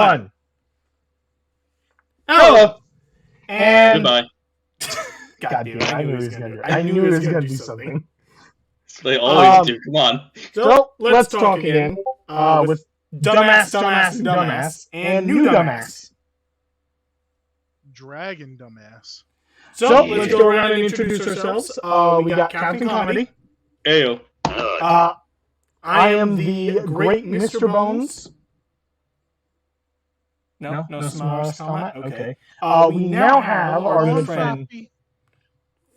One. Hello. And Goodbye. God damn it, I knew he was gonna do something. They always do. Come on. So let's talk again with dumbass, and new dumbass. Dragon dumbass. So let's go around and introduce ourselves. We got Captain Comedy. Ayo. I am the great Mr. Bones. No smallest comment? Okay. We now have our good friend...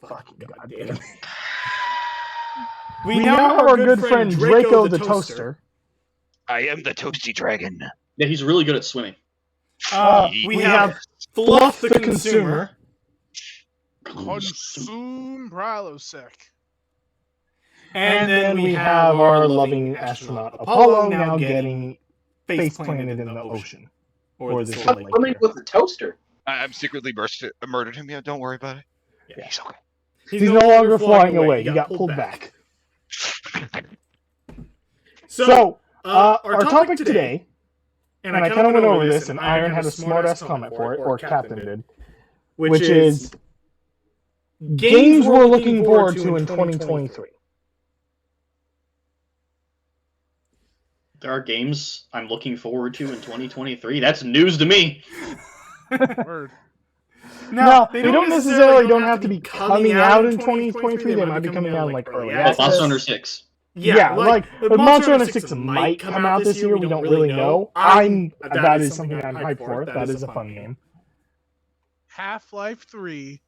Fucking goddamn. We now have our good friend Draco the Toaster. I am the Toasty Dragon. Yeah, he's really good at swimming. We have Fluff the Consumer. Consume Prilosec. And then we have our loving astronaut Apollo now getting face planted in the ocean. Or this lake. Swimming with the toaster. I'm secretly murdered him. Yeah, don't worry about it. Yeah. He's okay. He's no longer flying away. He got pulled back. So, our topic today, and I kind of went over this, and Iron had a smart-ass comment for it, or Captain did, which is games we're looking forward to in 2023. There are games I'm looking forward to in 2023. That's news to me. Word. Now, they don't necessarily have to be coming out in 2023. They might be coming out like early access. Monster Hunter 6. Yeah, but Monster Hunter 6 might come out this year. We don't really know. That is something I'm hyped for. That is a fun game. Half-Life 3.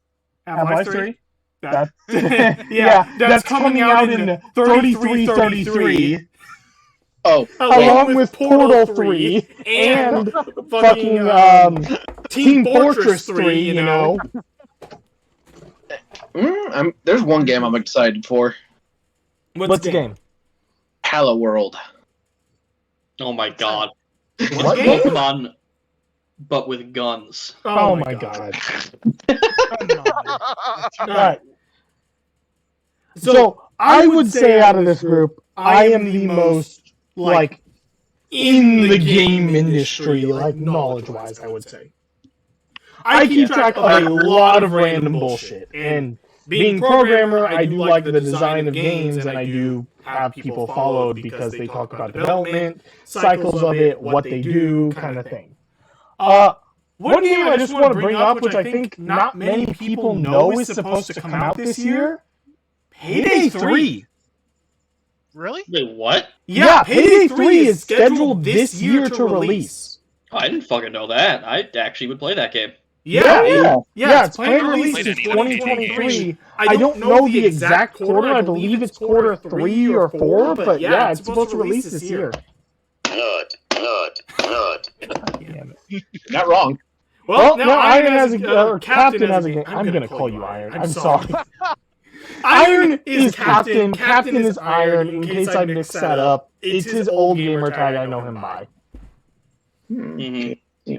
Half-Life 3? That's coming out in 3333. Oh, along with Portal 3 and fucking Team Fortress 3, you know. There's one game I'm excited for. What's the game? Hello World. Oh my god. What game? Pokemon, but with guns. Oh my god. Alright. So, I would say out of this group, I am the most like in the game industry, like knowledge-wise, I would say. I keep track of a lot of random bullshit, and being programmer, I do like the design of games, and I do have people followed because they talk about development, cycles of it, what they do, kind of thing. One game I just want to bring up, which I think not many people know is supposed to come out this year, Payday 3. Really? Wait, what? Yeah, Payday 3 is scheduled this year to release. Oh, I didn't fucking know that. I actually would play that game. Yeah, it's planned to release in 2023. I don't know the exact quarter. I believe it's quarter 3 or 4, but yeah, it's supposed to release this year. Not wrong. Well, now Iron has a Captain has a game. I'm gonna call you Iron. I'm sorry. Iron is Captain. Captain is Iron. In case I mix that up, it's his old gamer tag. I know him by.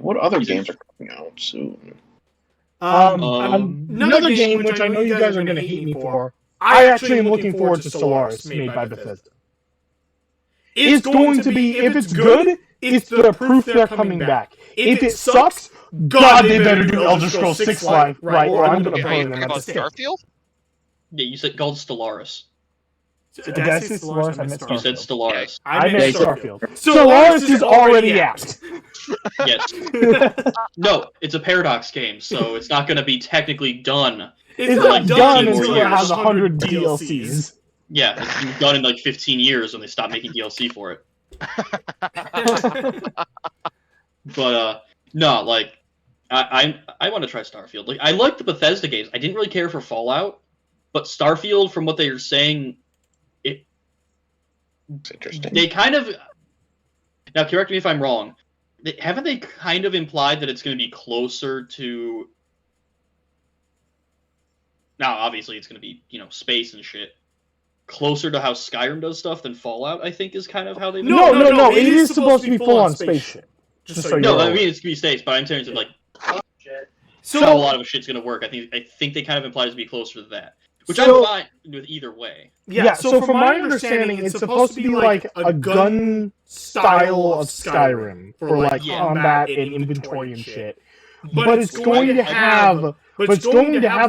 What other games are coming out soon? Another game which I know you guys are going to hate me for. I actually am looking forward to Stellaris, made by Bethesda. It's going to be, if it's good, it's the proof they're coming back. If it sucks, God, they better do Elder Scrolls 6 right, or I'm going to play them at the stick. Starfield? Yeah, you said called Stellaris. Did I say Stellaris? I meant Starfield. You said Stellaris. I meant Starfield. Stellaris is already out. Yes. No, it's a Paradox game, so it's not going to be technically done. It's not done until it has 100 DLCs. Yeah, it's done in like 15 years when they stop making DLC for it. But, no, like, I want to try Starfield. Like, I like the Bethesda games. I didn't really care for Fallout, but Starfield, from what they were saying, It's interesting. they kind of... Now, correct me if I'm wrong. Haven't they kind of implied that it's going to be closer to... Now, obviously, it's going to be, space and shit. Closer to how Skyrim does stuff than Fallout, I think, is kind of how they... No, it is supposed to be full-on spaceship. Just so you know. No, I mean, it's going to be space, but in terms of, like, so how a lot of shit's going to work, I think they kind of imply it to be closer to that. which So- I'm fine with either way. Yeah, so from my understanding, it's supposed to be like a gun style of Skyrim for like Yeah. combat and inventory and shit. But it's going to have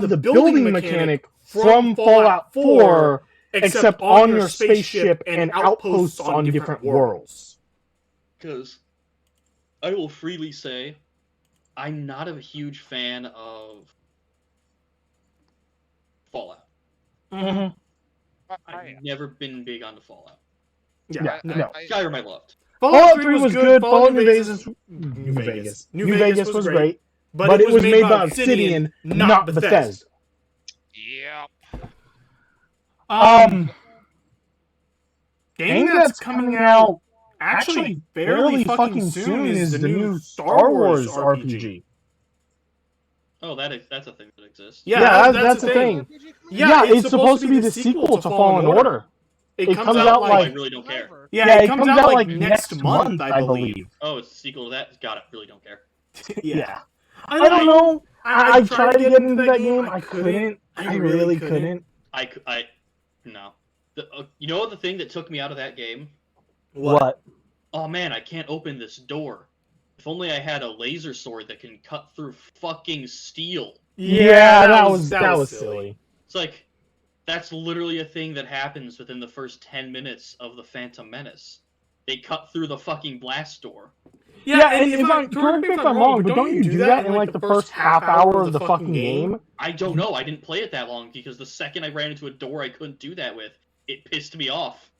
the building mechanic from Fallout 4, except on your spaceship and outposts on different worlds. Because I will freely say, I'm not a huge fan of Fallout. Mm-hmm. I've never been big onto Fallout. Yeah, no. Skyrim I loved. Fallout 3 was good. Fallout New Vegas was great, but it was made by Obsidian, not Bethesda. Yep. Game that's coming out actually fairly fucking soon is the new Star Wars RPG. Oh, that's a thing that exists. Yeah, that's the thing. Yeah, it's supposed to be the sequel to Fallen Order. It comes out I like really don't care. it comes out like next month, I believe. Oh, it's a sequel to that? Got it. Really don't care. Yeah. I don't know. I tried to get into that game. I couldn't. I really couldn't. No. You know the thing that took me out of that game? What? Oh man, I can't open this door. If only I had a laser sword that can cut through fucking steel. Yeah, that was silly. It's like, that's literally a thing that happens within the first 10 minutes of the Phantom Menace. They cut through the fucking blast door. Yeah, and correct me if I'm wrong, but don't you do that in like the first half hour of the fucking game? I don't know. I didn't play it that long because the second I ran into a door I couldn't do that with, it pissed me off.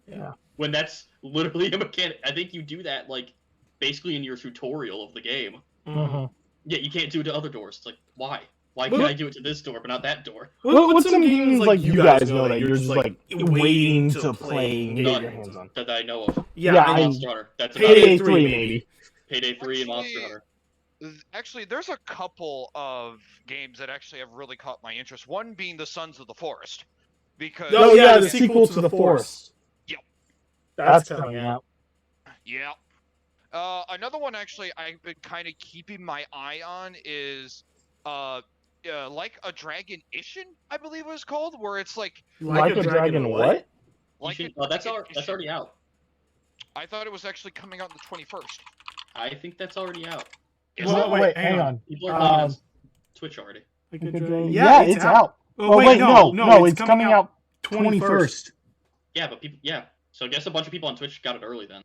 Yeah. When that's literally a mechanic. I think you do that, like, basically in your tutorial of the game. Mm-hmm. Yeah, you can't do it to other doors. It's like, why? Why can't I do it to this door but not that door? What's some games like you guys know that you're just like waiting to play and get your hands on? That I know of. Yeah, Monster Hunter. That's about Payday it. 3 maybe. Payday 3 and Monster Hunter. Actually, there's a couple of games that actually have really caught my interest. One being the Sons of the Forest, because Oh yeah, the sequel to The Forest. Yep. That's coming out. yeah. Another one actually I've been kind of keeping my eye on is like a Dragon Ishin, I believe it was called, where it's like Like a Dragon what? That's already out. I thought it was actually coming out on the 21st. I think that's already out. Wait, hang on. People are playing on Twitch already. Yeah, it's out. Oh wait, no, it's coming out 21st. Yeah, but people, So I guess a bunch of people on Twitch got it early then.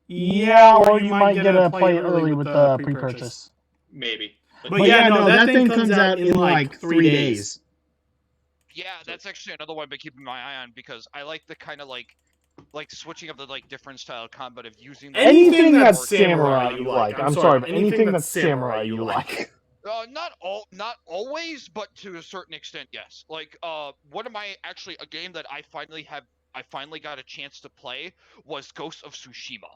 Yeah, or you might get to play it early with the pre-purchase. Maybe. But yeah, no, that thing comes out in like 3 days. Yeah, that's actually another one I've been keeping my eye on because I like the kind of like switching up the like different style combat of using anything that's samurai you like. I'm sorry, but anything that's samurai you like. Not always, but to a certain extent, yes. Like, one of my a game that I finally got a chance to play was Ghost of Tsushima.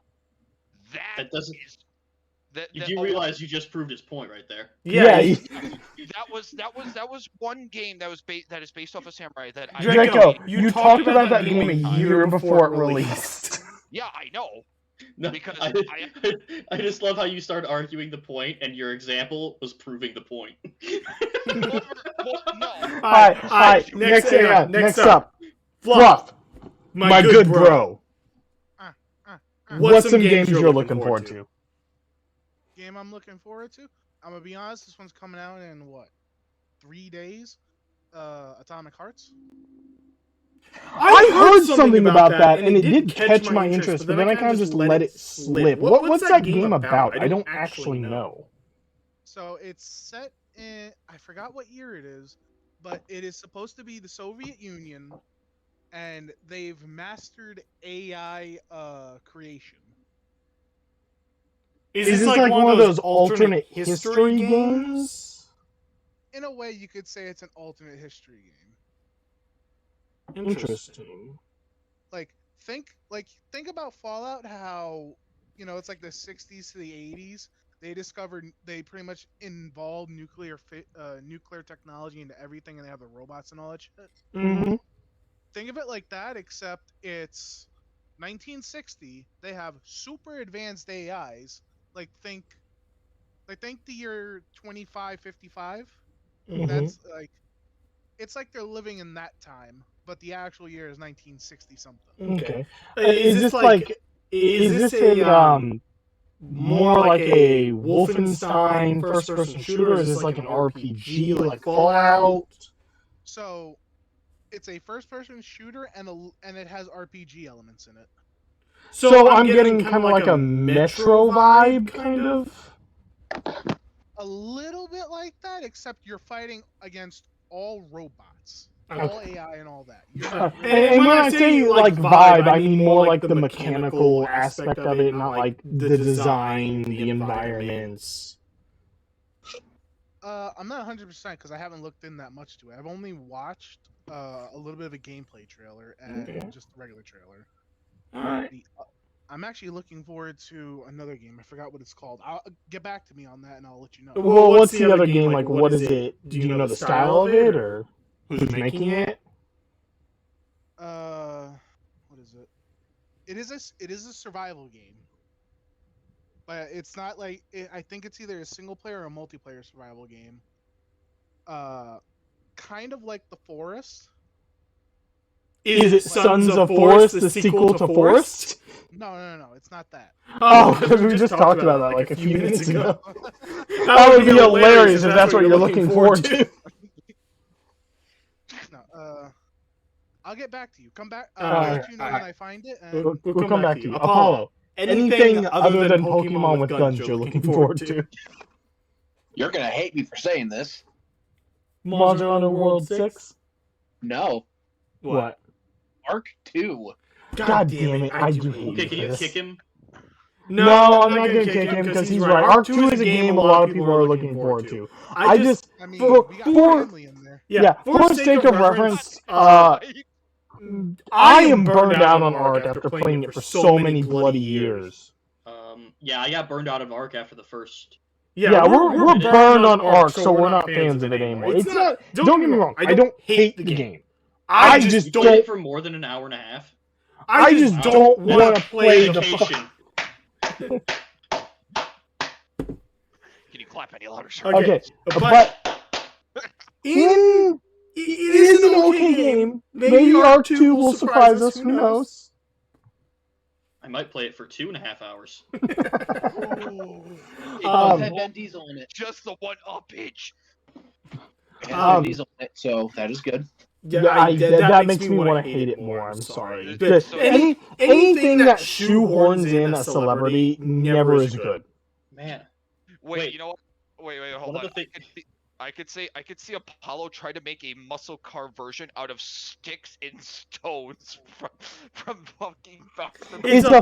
That doesn't. You do realize you just proved his point right there. Yeah. that was one game that is based off of samurai that I Draco, you talked about that game a year before it released. Yeah, I know. No, because I just love how you started arguing the point, and your example was proving the point. No. Alright, next up. Fluff, my good bro. What's some games you're looking forward to? Game I'm looking forward to? I'm gonna be honest, this one's coming out in what? 3 days? Atomic Hearts? I heard something about that, and it did catch my interest, but then I kind of just let it slip. What's that game about? I don't actually know. So it's set in, I forgot what year it is, but it is supposed to be the Soviet Union, and they've mastered AI creation. Is this like one of those alternate history games? In a way, you could say it's an alternate history game. Interesting. Think about Fallout, how, it's like the 60s to the 80s. They pretty much involved nuclear technology into everything, and they have the robots and all that shit. Mm-hmm. Think of it like that, except it's 1960. They have super advanced AIs. Think the year 2555. Mm-hmm. That's it's like they're living in that time, but the actual year is 1960 something. Okay. Is this a more like a Wolfenstein first-person shooter? Or is this like an RPG, like Fallout? So, it's a first-person shooter and it has RPG elements in it. So I'm getting kind of like a Metro vibe, kind of. A little bit like that, except you're fighting against all robots, Okay. all AI, and all that. And when I say like vibe, I mean more like the mechanical aspect of it, not like the design, the environments. I'm not 100% because I haven't looked in that much to it. I've only watched a little bit of a gameplay trailer and just the regular trailer. All right. I'm actually looking forward to another game. I forgot what it's called. I'll get back to me on that and I'll let you know. Well, what's the other game? Like, what is it? Do you know the style of it, or who's making it? What is it? It is a survival game, but it's not like I think it's either a single player or a multiplayer survival game. Kind of like The Forest. Is it Sons of Forest, the sequel to Forest? No, it's not that. Oh, because we just talked about that like a few minutes ago. That would be hilarious if that's what you're looking forward to. No, I'll get back to you. Come back. All I'll right, let you know all when right. I find it. We'll come back to you. Apollo. Anything other than Pokemon with guns you're looking forward to? You're gonna hate me for saying this. Monster Hunter World 6? No, What? Arc 2. God damn it, I do hate Okay, can you this. kick him? No, I'm not gonna kick him because he's right. Arc 2 is a game a lot of people are looking forward to. I just, I mean, For- we got for- family in there. yeah, for the sake of reference, I am burned out on Arc after playing it for so many bloody years. Yeah, I got burned out of Arc after the first. Yeah, we're burned on Arc, so we're not fans of it anymore. It's not. Don't get me wrong. I don't hate the game. I just You played don't. it for more than an hour and a half. I just don't want to play the. Vacation. Can you clap any louder, sir? Okay, but it is an okay game. Maybe Arc 2 will surprise us. Who knows? I might play it for 2.5 hours. It does have Vin Diesel in it. Just the one uppage. It has Vin Diesel in it, so that is good. Yeah, that makes me want to hate it more. I'm sorry. So- Anything that shoehorns in a celebrity never is good. Man. Wait, you know what? Wait, hold One on. of the I could see Apollo try to make a muscle car version out of sticks and stones from fucking It's a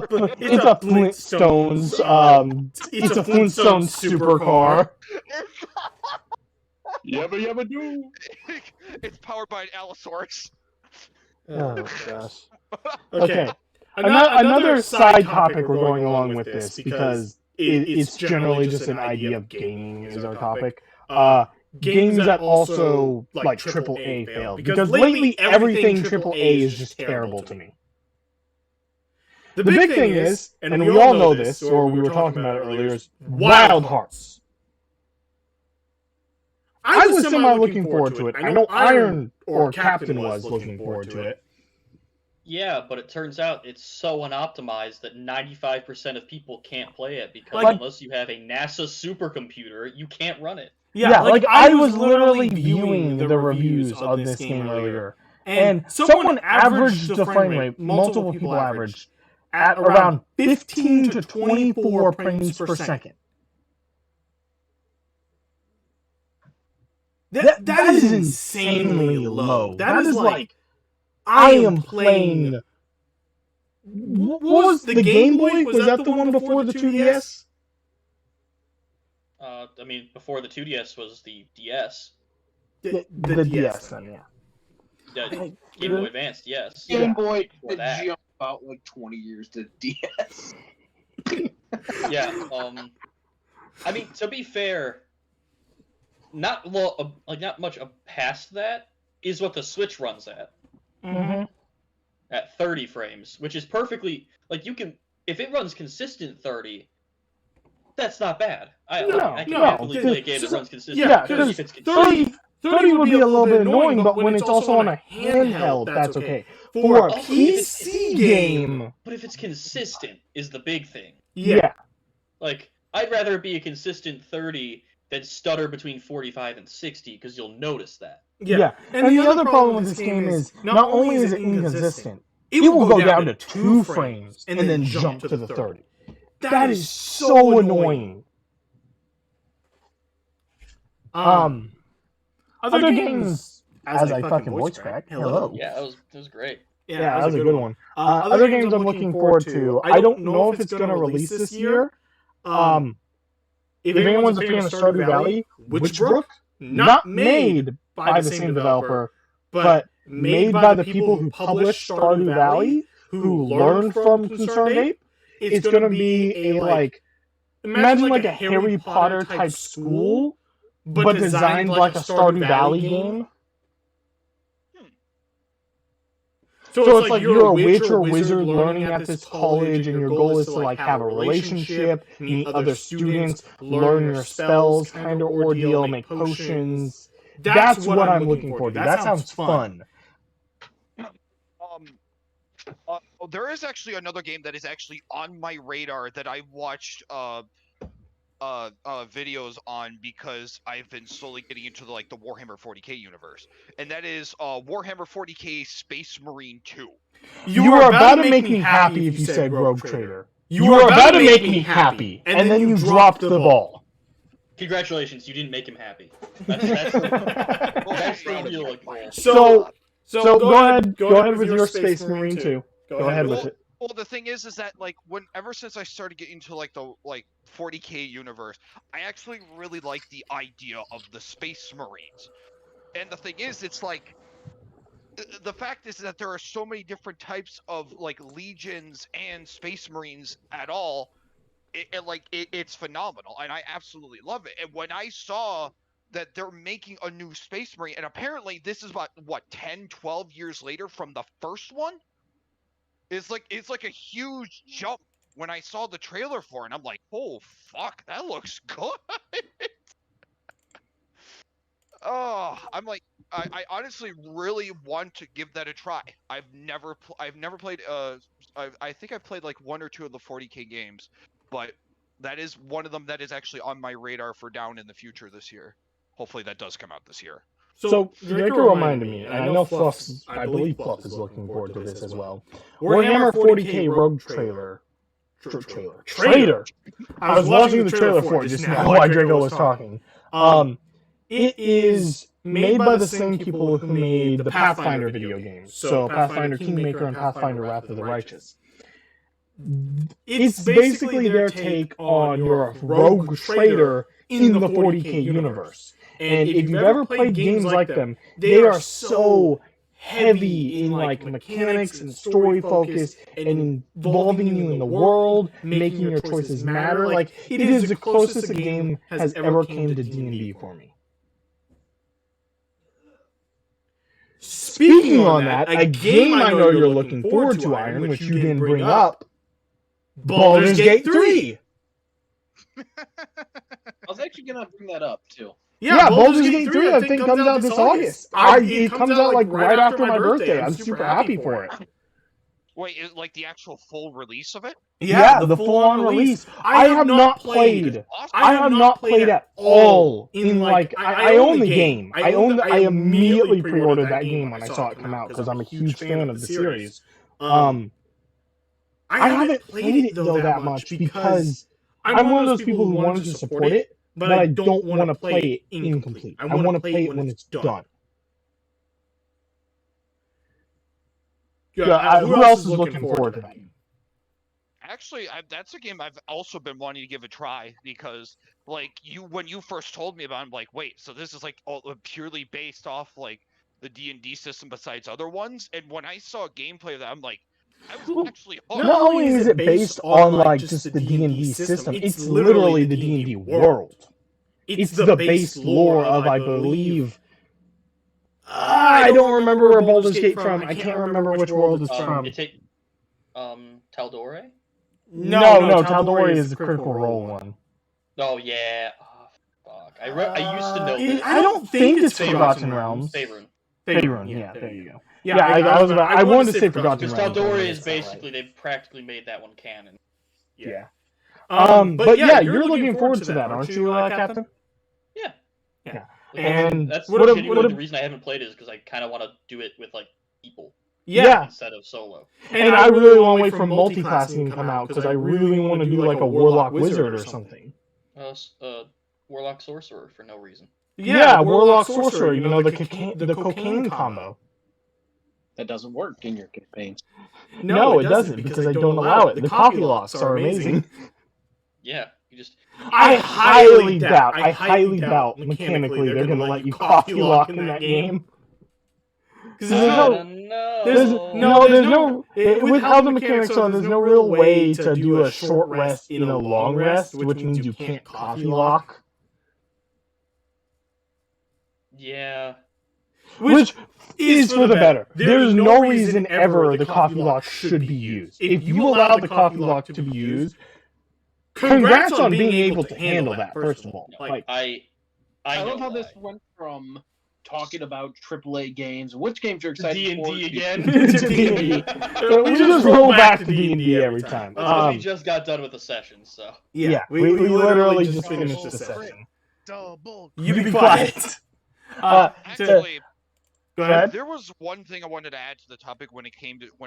Flintstones. It's a Flintstones supercar. Yabba yabba doo. It's powered by an Allosaurus. Oh gosh. Okay. Another side topic we're going along with this because it's generally just an idea of gaming is our topic. Games that also like AAA fail because lately everything AAA is just terrible to me. The big thing is, and we all know this, or we were talking about it earlier, is Wild Hearts. I was semi looking forward to it. I know Iron or Captain was looking forward to it. Yeah, but it turns out it's so unoptimized that 95% of people can't play it because Like- unless you have a NASA supercomputer, you can't run it. Yeah, like I was literally viewing the reviews of this game earlier, and someone averaged the frame rate, multiple people averaged, at around 15 to 24 frames per second. That is insanely low. That is like, I am playing... What was the Game Boy? Was that the one before the 2DS? I mean, before the 2DS was the DS. The DS, then, yeah. The Game Boy Advanced, yes. Game Boy For that. jump about like 20 years to DS. Yeah, I mean, to be fair, not much past that is what the Switch runs at. Mm-hmm. At 30 frames, which is perfectly like you can if it runs consistent 30, that's not bad. I can happily play a game that runs consistent. Yeah, 30 because if it's consistent. 30 would be a little bit annoying, but when it's also on a handheld, that's okay. For a PC game... But if it's consistent, is the big thing. Yeah. Like, I'd rather it be a consistent 30 than stutter between 45 and 60, because you'll notice that. Yeah. And the other problem with this game is, not only is it inconsistent, it will go down to 2 frames and then jump to the 30. That is so annoying. Other games, as I fucking voice crack, hello. Yeah, that was great. Yeah, that was a good one. Other games I'm looking forward to, I don't know if it's going to release this year. If anyone's a fan of Stardew Valley, Witchbrook, not made by the same developer, but made by the people who published Stardew Valley, who learned from Concerned Ape, it's going to be a, like, imagine like a Harry Potter type school, but designed like a Stardew Valley game. So it's like you're a witch or wizard learning at this college, and your goal is to like have a relationship, meet other students, learn your spells, kind of ordeal, make potions. That's what I'm looking forward to. That sounds fun. There is actually another game that is actually on my radar that I watched videos on because I've been slowly getting into the Warhammer 40k universe, and that is Warhammer 40k Space Marine 2. You were about to make me happy if you said Rogue Trader. You were about to make me happy, and then you dropped the ball. Congratulations, you didn't make him happy. That's So go ahead with your Space Marine 2. Go ahead with it. Well, the thing is that ever since I started getting into the 40k universe, I actually really like the idea of the Space Marines. And the thing is, it's the fact is that there are so many different types of legions and Space Marines at all. It's phenomenal, and I absolutely love it. And when I saw that they're making a new Space Marine, and apparently this is about 10, 12 years later from the first one. It's like a huge jump when I saw the trailer for it, and I'm like, oh fuck, that looks good. Oh, I'm like, I honestly really want to give that a try. I've never played I think I've played 1 or 2 of the 40k games, but that is one of them that is actually on my radar for down in the future this year. Hopefully that does come out this year. So Draco reminded me, and I know I believe Fluff is looking forward to this as well. Warhammer 40k Rogue Trailer. Trailer. I was watching the trailer for it just now while Draco was talking. It is made by the same people who made the Pathfinder video games. So Pathfinder Kingmaker and Pathfinder Wrath of the Righteous. It's basically their take on your rogue trader in the 40k universe. And if you've ever played games like them, they are so heavy in mechanics and story focus and involving you in the world, making your choices matter. It is the closest a game has ever came to D&D for me. Speaking on that, a game I know you're looking forward to, Iron, which you didn't bring up, Baldur's Gate 3! I was actually going to bring that up, too. Yeah, Baldur's Gate 3 I think comes out this August. It comes out right after my birthday. I'm super happy for it. Wait, is the actual full release of it? Yeah, the full-on release. I have not played. I have not played at all in I own the game. I immediately pre-ordered that game when I saw it come out because I'm a huge fan of the series. I haven't played it though that much because I'm one of those people who wanted to support it. But I don't want to play it incomplete. I want to play it when it's done. Yeah, who else is looking forward to that? Actually, that's a game I've also been wanting to give a try because, when you first told me about it, I'm like, wait, so this is all purely based off the D&D system besides other ones? And when I saw gameplay of that, I'm like, I was actually hooked. Not only is it based on just the D&D system, it's literally the D&D world. It's the base lore of, I believe. I don't remember where Baldur's Gate from. I can't remember which world it's from. Taldore? No, Taldore is the Critical Role one. Oh yeah. Fuck. I used to know this. I don't think it's Forgotten Realms. Faerun. Faerun, yeah, there you go. Yeah, I wanted to say Forgotten Because Realms. Tal'Dorei is basically, they've practically made that one canon. Yeah. But yeah, you're looking forward to that, aren't you, Captain? Yeah. Yeah. Like, And that's what genuinely the reason I haven't played it is because I kind of want to do it with, like, people. Yeah. Instead of solo. And I really want to wait for multi-classing to come out, because I really want to do, like, a Warlock Wizard or something. Warlock Sorcerer for no reason. Yeah, Warlock Sorcerer, you know, the cocaine combo. That doesn't work in your campaigns. No, it doesn't, because I don't allow it. The coffee locks are amazing. Yeah, you just... I highly doubt mechanically they're going to let you coffee lock in that game. Because there's no with how the mechanics are, there's no real way to do a short rest in a long rest, which means you can't coffee lock. Yeah. Which is for the better. There's no reason ever the coffee lock should be used. If you allow the coffee lock to be used, congrats on being able to handle that, first of all. Like, I love how this went from talking about AAA games, which games you're excited for. D&D again. to D&D. We just roll back to D&D every time. That's because we just got done with the session, so... Yeah, we literally just finished the session. Double. You be quiet. Actually, Go ahead. there was one thing I wanted to add to the topic when it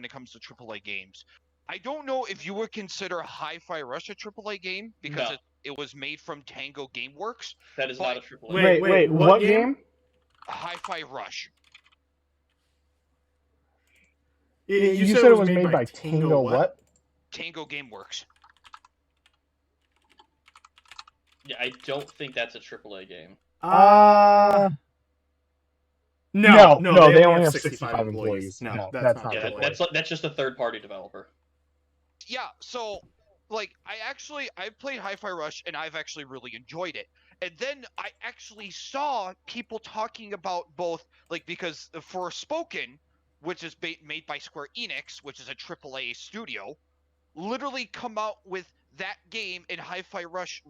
comes to AAA games. I don't know if you would consider Hi-Fi Rush a AAA game because No. it was made from Tango Gameworks. That is not a AAA. Wait, what game? Hi-Fi Rush. You said it was made by Tango what? Tango Gameworks. Yeah, I don't think that's a AAA game. No, they only have 65 employees. No, that's not Yeah, AAA. that's just a third-party developer. Yeah, so like I played Hi-Fi Rush and I've actually really enjoyed it. And then I actually saw people talking about both, like, because Forspoken, which is made by Square Enix, which is a AAA studio, literally come out with that game and Hi-Fi Rush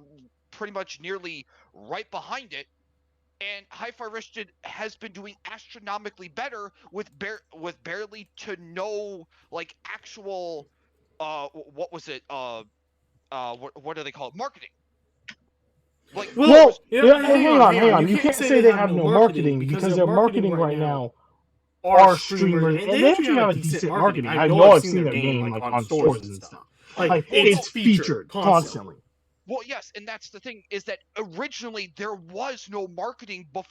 pretty much nearly right behind it. And Hi-Fi Rush has been doing astronomically better with barely to no, like, actual what was it? What do they call it? Marketing. Like, Well, hang on. You can't say they have no marketing because their marketing right now are streamers. And they actually have a decent marketing. I know I've seen their game like on stores and stuff. Like it's featured constantly. Well, yes, and that's the thing, is that originally there was no marketing, but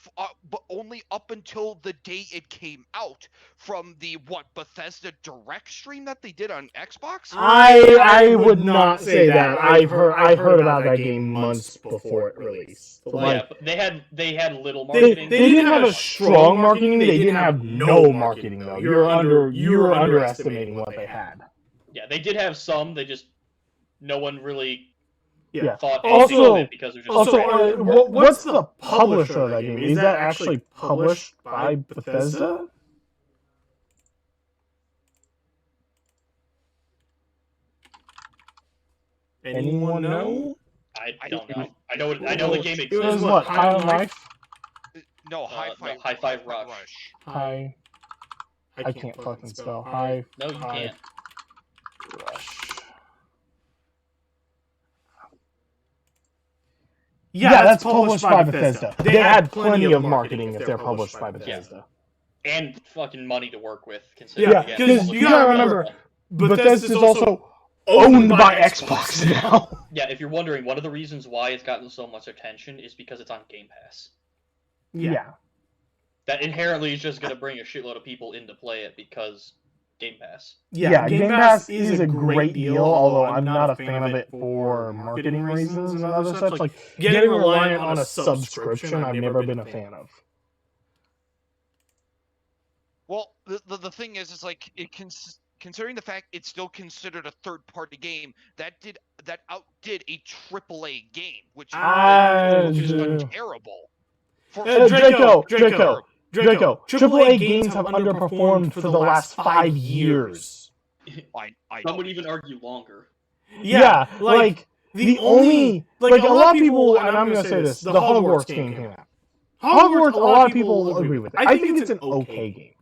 only up until the day it came out from the Bethesda Direct stream that they did on Xbox. I would not say that. I've heard about that game months before it released. Like, yeah, they had little marketing. They didn't have a strong marketing. They didn't have no marketing though. You're underestimating what they had. Yeah, they did have some. They just no one really. Yeah. Thought of it because it was just what's the publisher of that game? Is that actually published by Bethesda? Anyone know? I don't know. I know the game exists. It was what? High on Life? No, Hi-Fi Rush. I can't fucking spell. High. No, you can't. Rush. Yeah, that's published by Bethesda. They had plenty of marketing if they're published by Bethesda. And fucking money to work with. Yeah, because you gotta remember, Bethesda's also owned by Xbox now. Yeah, if you're wondering, one of the reasons why it's gotten so much attention is because it's on Game Pass. Yeah. That inherently is just going to bring a shitload of people in to play it because Game Pass. Yeah, Game Pass is a great deal, although I'm not a fan of it for marketing reasons and other such. Like, getting reliant on a subscription, I've never been a fan of. Well, the thing is like, considering the fact it's still considered a third-party game, that outdid a AAA game, which is terrible. Draco! AAA games have underperformed for the last 5 years. Some would even argue longer. Yeah, like the only like a lot of people, and I'm gonna say this, the Hogwarts game came out. Hogwarts, a lot of people agree with it. I think it's an okay game.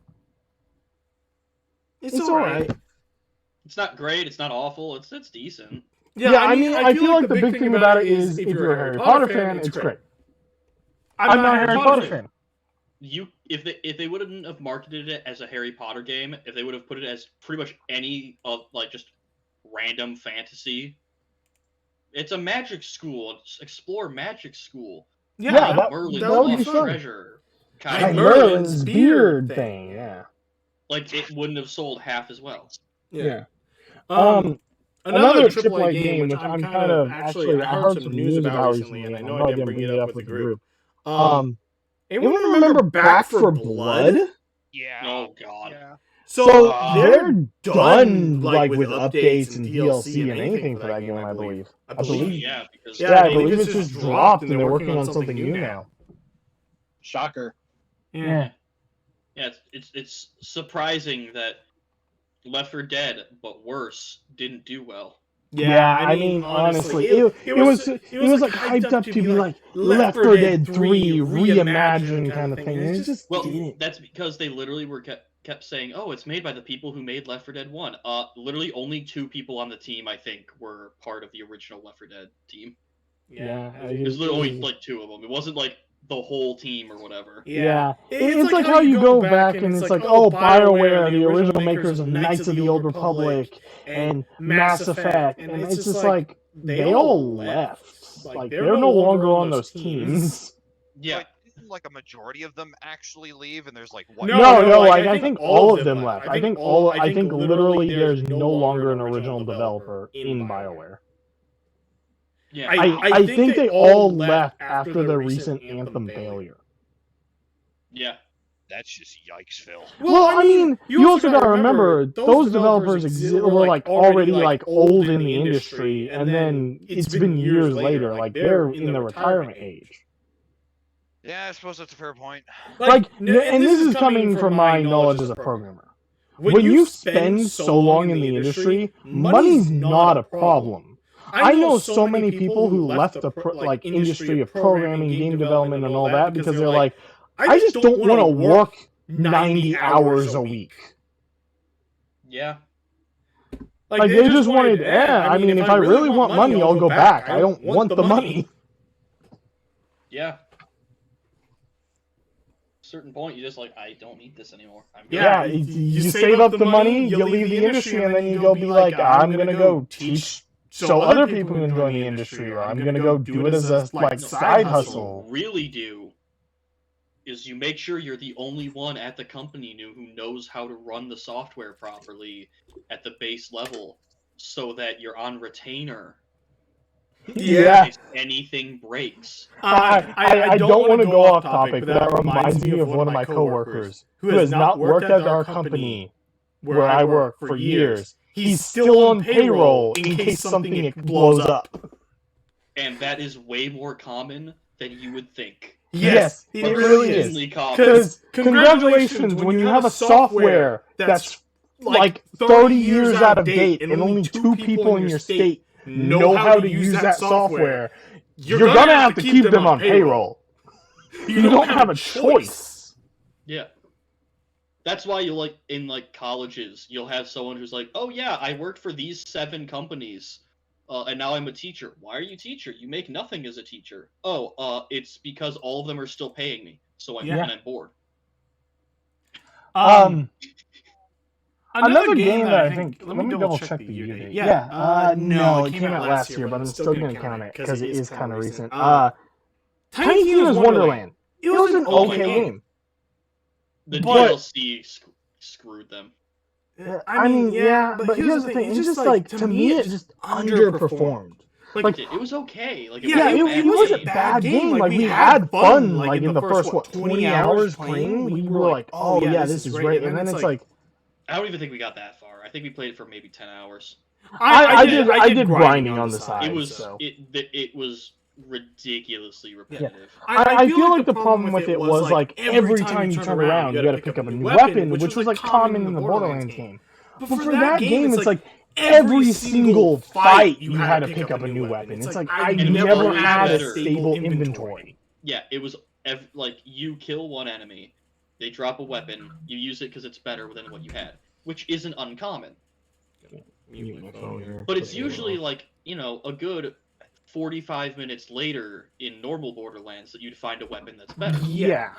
It's alright. It's not great. It's not awful. It's decent. Yeah, I mean, I feel like the big thing about it is if you're a Harry Potter fan, it's great. I'm not a Harry Potter fan. If they wouldn't have marketed it as a Harry Potter game, if they would have put it as pretty much any of like just random fantasy, it's a magic school. It's explore magic school. Yeah, that Merlin's would be lost fun. treasure. Like Merlin's beard thing, yeah. Like it wouldn't have sold half as well. Yeah. Another AAA game, which I'm kind of actually I heard some news about recently, and I know I didn't bring it up with the group. Anyone remember Back for Blood? Yeah. Oh God. Yeah. So they're done like with updates and DLC and anything for that game, I believe. I believe it's just dropped and they're working on something new now. Shocker. Yeah. Yeah, it's surprising that Left 4 Dead, but worse, didn't do well. Yeah, I mean, honestly, it was like hyped up to be like Left 4 Dead 3 reimagined kind of thing. And it just didn't. That's because they literally kept saying, "Oh, it's made by the people who made Left 4 Dead 1." Literally only 2 people on the team, I think, were part of the original Left 4 Dead team. Yeah, There's literally only like 2 of them. It wasn't like the whole team or whatever. Yeah. It's like how you go back and it's like, oh, BioWare, the original makers of Knights of the Old Republic and Mass Effect, and it's just like, they all left. Like, they're no longer on those teams. Yeah. Like a majority of them actually leave, and there's like one. No, I think all of them left. I think literally there's no longer an original developer in BioWare. Yeah. I think they all left after the recent Anthem failure. Yeah. That's just yikes, Phil. Well, I mean, you also gotta remember, those developers were like already like old in the industry, and then it's been years later, like they're in the retirement age. Yeah, I suppose that's a fair point. Like, and this is coming from my knowledge as a programmer. When you spend so long in the industry, money's not a problem. I know so many people who left the industry of programming, game development, and all that because they're like, I just don't want to work 90 hours a week. Yeah. Like they just wanted, I mean, if I really want money, I'll go back. I don't want the money. Yeah. Certain point, you just like, I don't need this anymore. You save up the money, you leave the industry, and then you go be like, I'm gonna go teach so other people can join the industry, or I'm gonna go do it as a like side hustle. What you really do is you make sure you're the only one at the company who knows how to run the software properly at the base level, so that you're on retainer. Yeah. In case anything breaks. I don't want to go off topic, but that reminds me of one of my coworkers who has not worked at our company where I work for years. He's still on payroll in case something blows up. And that is way more common than you would think. Yes, it really is. Because congratulations, when you have a software that's like 30 years out of date and only 2 people in your state know how to use that software, you're gonna have to keep them on payroll. You don't have a choice. Yeah. That's why you in colleges, you'll have someone who's like, "Oh yeah, I worked for these 7 companies, and now I'm a teacher." Why are you a teacher? You make nothing as a teacher. Oh, it's because all of them are still paying me, so I'm bored. Another game that I think, let me double check the year date. No, it came out last year, but I'm still gonna count it because it is kind of recent. Tiny Tina's Wonderland. It was an okay game. The DLC screwed them. I mean, but here's the thing. It's just like, to me, it just underperformed. Like it was okay. It was a bad game. Like we had fun. Like in the first 20 hours playing, we were like, oh yeah, this is great. And then it's like, I don't even think we got that far. I think we played it for maybe 10 hours. I did grinding on the side. It was ridiculously repetitive. I feel like the problem with it was like every time you turn around, you got to pick up a new weapon, which was like common in the Borderlands game. But for that game, it's like every single fight you had to pick up a new weapon. It's like I And never always had a better. stable inventory. Yeah, it was like you kill one enemy, they drop a weapon, you use it because it's better than what you had, which isn't uncommon. But it's usually like, you know, a good 45 minutes later in normal Borderlands that you'd find a weapon that's better. Yeah.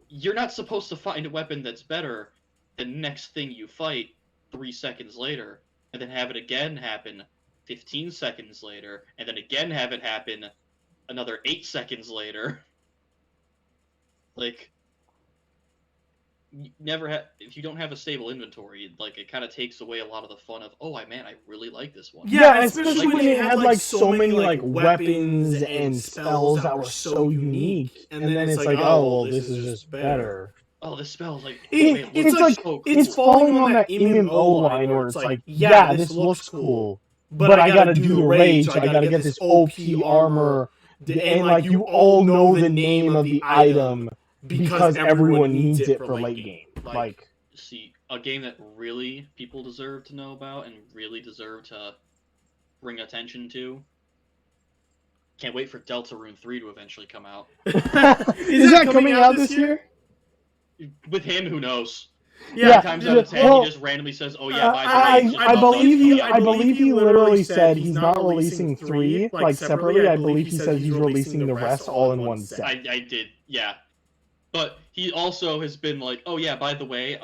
You're not supposed to find a weapon that's better the next thing you fight 3 seconds later, and then have it again happen 15 seconds later, and then again have it happen another 8 seconds later. Like, you never have, if you don't have a stable inventory, like, it kind of takes away a lot of the fun of, oh, man, I really like this one. Yeah, especially when it had like so many like weapons and spells that were so unique, and then it's like, oh, well, this is just better. Oh, this spell's like, It's like, so cool. it's falling on that MMO line where it's like, yeah, this looks cool, but I gotta do the raid, so I gotta get this OP armor, and like you all know the name of the item because everyone needs it for late game. Like, see, a game that really people deserve to know about and really deserve to bring attention to. Can't wait for Deltarune 3 to eventually come out. is that coming out this year? With him, who knows? Yeah, 9 times out of 10, well, he just randomly says, "Oh yeah, by the way, I believe he literally said he's not releasing 3 like separately. I believe he said he's releasing the rest all in one set. I did, yeah. But he also has been like, "Oh yeah, by the way,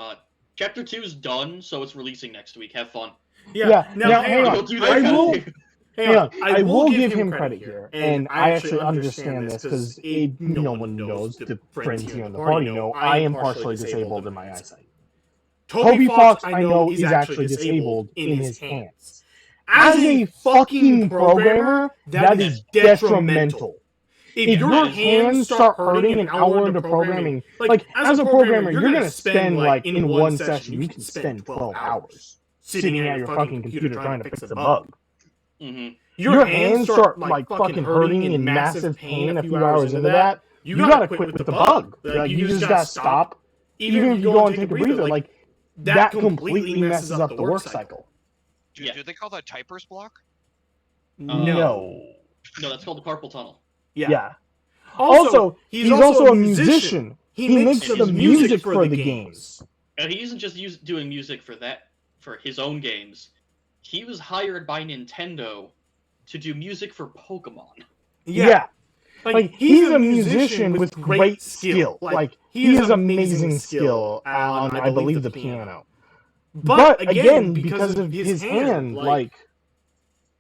Chapter 2 is done, so it's releasing next week. Have fun." Yeah. Now hang on. Go do that kind of thing. I will give him credit here, and I actually understand this because no one knows. The friends here in the party know I am partially disabled in my eyesight. Toby Fox, I know, is actually disabled in his hands. As a fucking programmer, that is detrimental. If your hands start hurting an hour into programming, like as a programmer, you're gonna spend like in one session, you can spend 12 hours sitting at your fucking computer trying to fix a bug. Mm-hmm. Your hands start like fucking hurting in massive pain a few hours into that. You gotta quit with the bug. Like you just gotta stop. Even if you go and take a breather, like that completely messes up the work cycle. Yeah. Do they call that typer's block? No, that's called the carpal tunnel. Yeah. Also, he's also a musician. He makes the music for the games. And he isn't just doing music for his own games. He was hired by Nintendo to do music for Pokemon. Yeah. Like, he's a musician with great skill. Like, he has amazing skill on, I believe, the piano. But, again, because of his hand, like,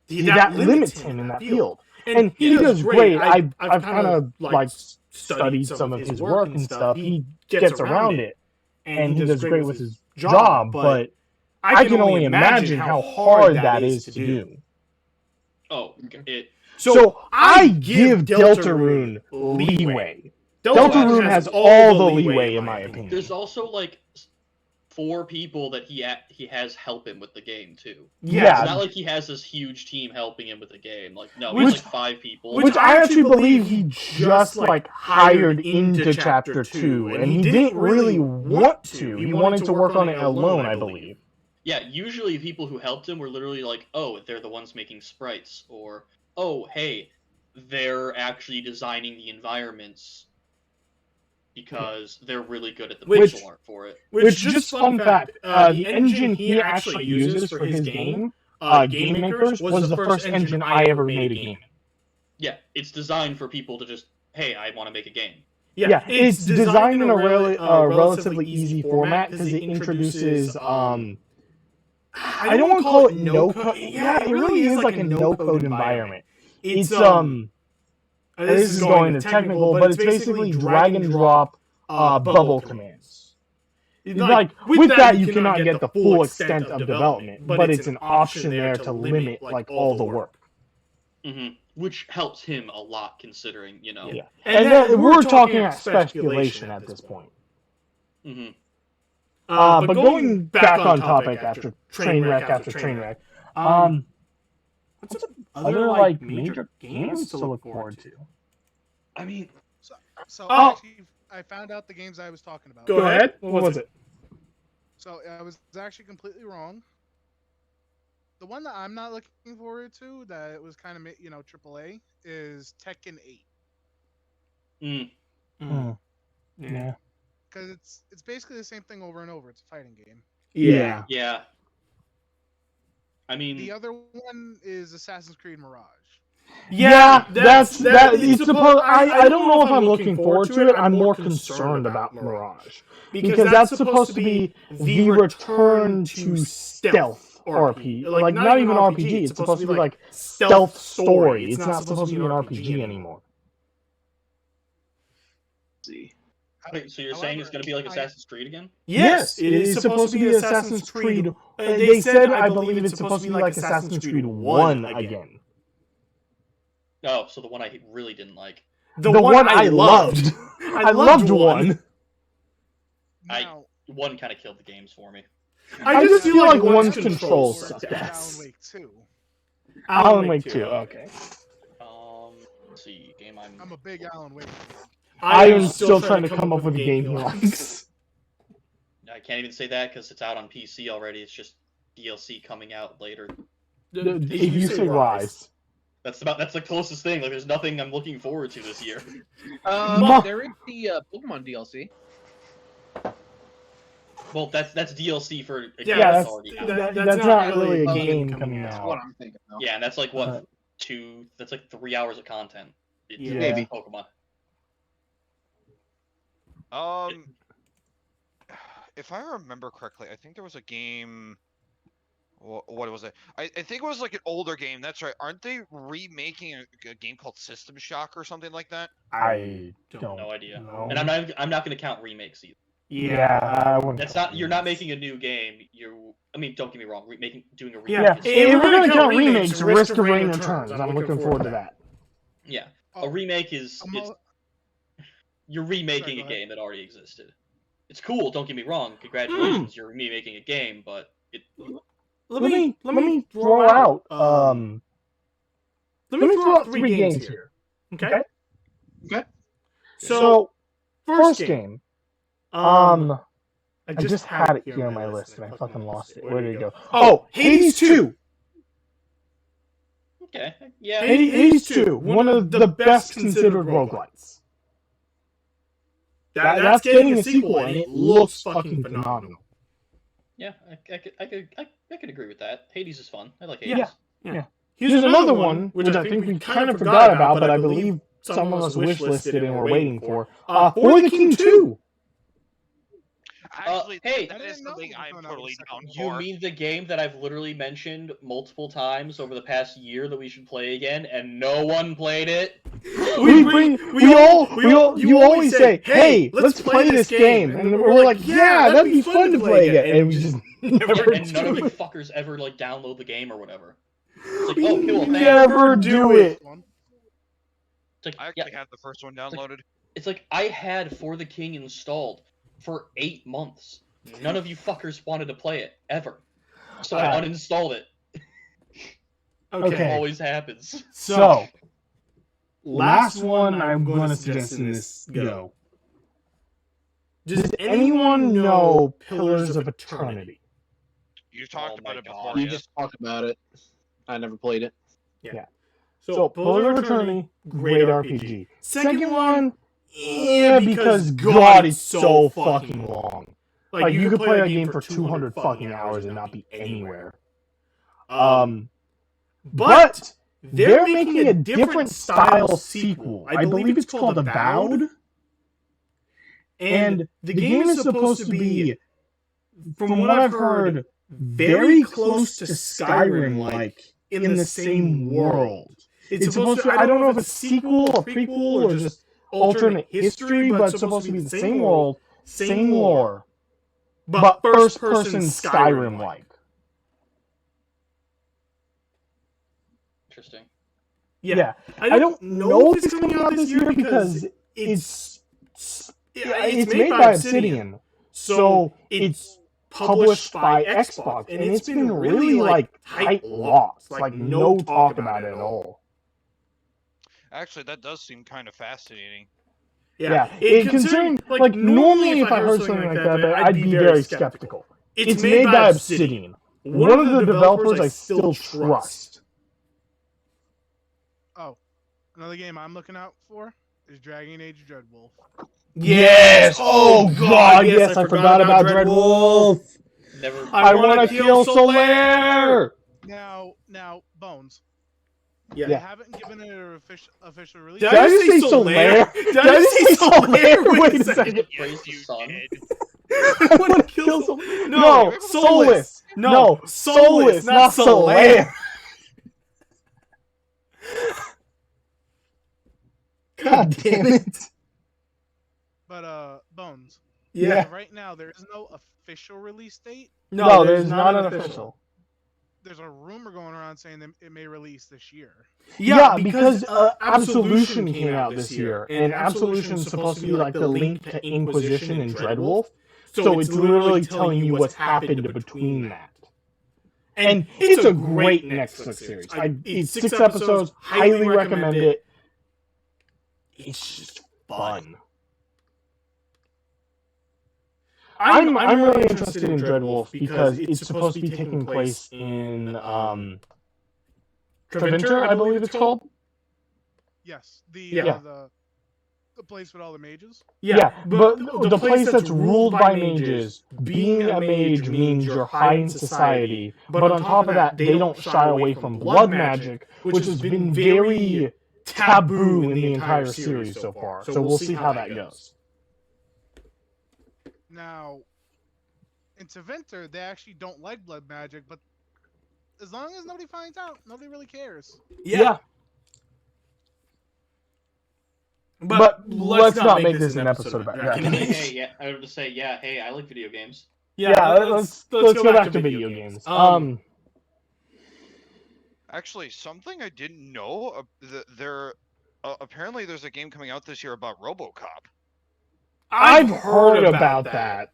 that limits him in that field. And he does great. I've kind of, like, studied some of his work and stuff. He gets around it. And he does great with his job, but I can only imagine how hard that is to do. Oh, So I give Deltarune leeway. Deltarune has all the leeway, in my opinion. There's also like 4 people that he has help him with the game too. Yeah, it's not like he has this huge team helping him with the game. Like no, he's like 5 people. Which I actually believe he just like hired into Chapter 2, and he didn't really want to. He wanted to work on it alone, I believe. Yeah, usually people who helped him were literally like, oh, they're the ones making sprites, or oh, hey, they're actually designing the environments because they're really good at the pixel art for it. Which just fun fact, the engine he actually uses for his game, Game Makers, was the first engine I ever made a game in. Yeah, it's designed for people to just, hey, I want to make a game. Yeah, it's designed in a relatively easy format because it introduces, I don't want to call it no-code. Yeah, it really is like a no-code environment. It's, this is going to technical, but it's basically drag and drop bubble commands. Like, with that, you cannot get the full extent of development, but it's an option there to limit, like, all the work. Mm-hmm. Which helps him a lot, considering, you know. Yeah. And we're talking at speculation at this point. Mm-hmm. But going back on topic after train wreck, what's other like major games to look forward to? I mean, actually, I found out the games I was talking about. Go ahead. What was it? So I was actually completely wrong. The one that I'm not looking forward to, that it was kind of AAA, is Tekken 8. Yeah. Because it's basically the same thing over and over. It's a fighting game. Yeah. Yeah. I mean, The other one is Assassin's Creed Mirage. Yeah, that's it's supposed. I don't know if I'm looking forward to it. I'm more concerned about Mirage because that's supposed to be the return to stealth RPG. Like not even RPG. It's supposed to be like stealth story. It's not supposed to be an RPG anymore. see. Wait, so you're saying it's going to be like Assassin's Creed again? Yes, it is supposed to be Assassin's Creed. They said, I believe it's supposed to be like Assassin's Creed 1 again. Oh, so the one I really didn't like. The one I loved. I loved 1. Now, 1 kind of killed the games for me. I just feel like 1's controls or suck Alan ass. Wake 2. Alan Wake 2, okay. Let's see, game I'm a big Alan Wake fan. I am still trying to come up with a game he likes. I can't even say that because it's out on PC already. It's just DLC coming out later. If you say Rise. That's the closest thing. Like, there's nothing I'm looking forward to this year. There is the Pokemon DLC. Well, that's DLC for a game Yeah, that's already out. that's not really a game coming That's out. what I'm thinking of. Yeah, and that's like what that's like 3 hours of content. It's Yeah. Maybe. Pokemon. If I remember correctly, I think there was a game. What was it? I think it was like an older game. That's right. Aren't they remaking a game called System Shock or something like that? I don't No idea. know. And I'm not going to count remakes either. Yeah, I wouldn't. That's not. You're not making a new game. I mean, don't get me wrong. Doing a remake. Yeah, is- if we're gonna count remakes, Risk of Rain Returns. I'm looking forward to that. Yeah. Oh, A remake is you're remaking Sorry, a go ahead. game that already existed. It's cool. Don't get me wrong. Congratulations, you're remaking a game, but Let me throw out let me throw out 3 games here. Okay. Okay. So first game. I just had it here on my list and I fucking lost it. Where did it go? Oh, Hades 2. okay. Yeah. Hades 2, one of the best considered roguelites. That's getting a sequel and it looks fucking phenomenal. Yeah. I could agree with that. Hades is fun. I like Hades. Yeah. Here's another one, which I think we kind of forgot about, but I believe some of us wishlisted and we're waiting for. For the King 2. Actually, hey, that I is didn't know something it was I'm going on totally the down second You for. mean the game that I've literally mentioned multiple times over the past year that we should play again, and no one played it? You always say, hey, let's play this game. And we're like, yeah, that'd be fun to play again. And we just never And none of do you it. fuckers ever like download the game or whatever. It's like, oh, cool, thanks. Never do it. It's like, I actually had the first one downloaded. It's like I had For the King installed for 8 months. None of you fuckers wanted to play it ever, so I uninstalled it. Okay. It always happens. So, last one I'm going to suggest in this go. Does anyone know Pillars of Eternity? You talked Oh my about it God. before. We Yeah. just talked about it. I never played it. So, Pillars of Eternity, great RPG. Second one, yeah, because God, it's so fucking long. Like, you could play a game for 200 fucking hours and not be anywhere. But they're making a different style sequel. I believe it's called Avowed. And the game is supposed to be, from what I've heard, very close to Skyrim-like in the same world. It's supposed to, I don't know if it's a sequel, a prequel, or just alternate history, but it's supposed to be the same world, same lore, but first-person Skyrim-like. Interesting. Yeah. I don't know if it's coming out this year because it's made by Obsidian, so it's published by Xbox, and it's been really, like, tight-locked, like, no talk about it at all. Actually, that does seem kind of fascinating. Yeah, considering, like, normally if I heard something like that, I'd be very skeptical. It's made by Obsidian. one of the developers I still trust. Oh, another game I'm looking out for is Dragon Age Dreadwolf. Yes! Oh god, yes, I forgot about Dreadwolf! Never. I want to kill Solaire! Now, Bones. Yeah. They haven't given it an official release. Did I just say Solaire? Did I just say Solaire? Wait a second. Praise the sun. I want to kill Solaire. No, Solus. No, Solus, not Solaire. God damn it. But, Bones. Yeah. Right now, there is no official release date. No, there's not an official. There's a rumor going around saying that it may release this year. Yeah, because Absolution came out this year, and Absolution's supposed to be like the link to Inquisition and Dreadwolf, so it's literally telling you what's happened between that. And it's a great Netflix series. It's 6 episodes, highly recommend it. It's just fun. I'm really interested in Dreadwolf because it's supposed to be taking place in Treventer, I believe it's called. Yes, the place with all the mages. Yeah, but the place that's ruled by mages, being a mage means you're high in society, but on top of that, they don't shy away from blood magic, which has been very taboo in the entire series so far. So we'll see how that goes. Now, in Teventer, they actually don't like blood magic, but as long as nobody finds out, nobody really cares. Yeah. But let's not make this an episode about Dragon Age. Hey, yeah, I would just say, hey, I like video games. Yeah, let's go back to video games. Actually, something I didn't know, apparently there's a game coming out this year about RoboCop. I've heard about that.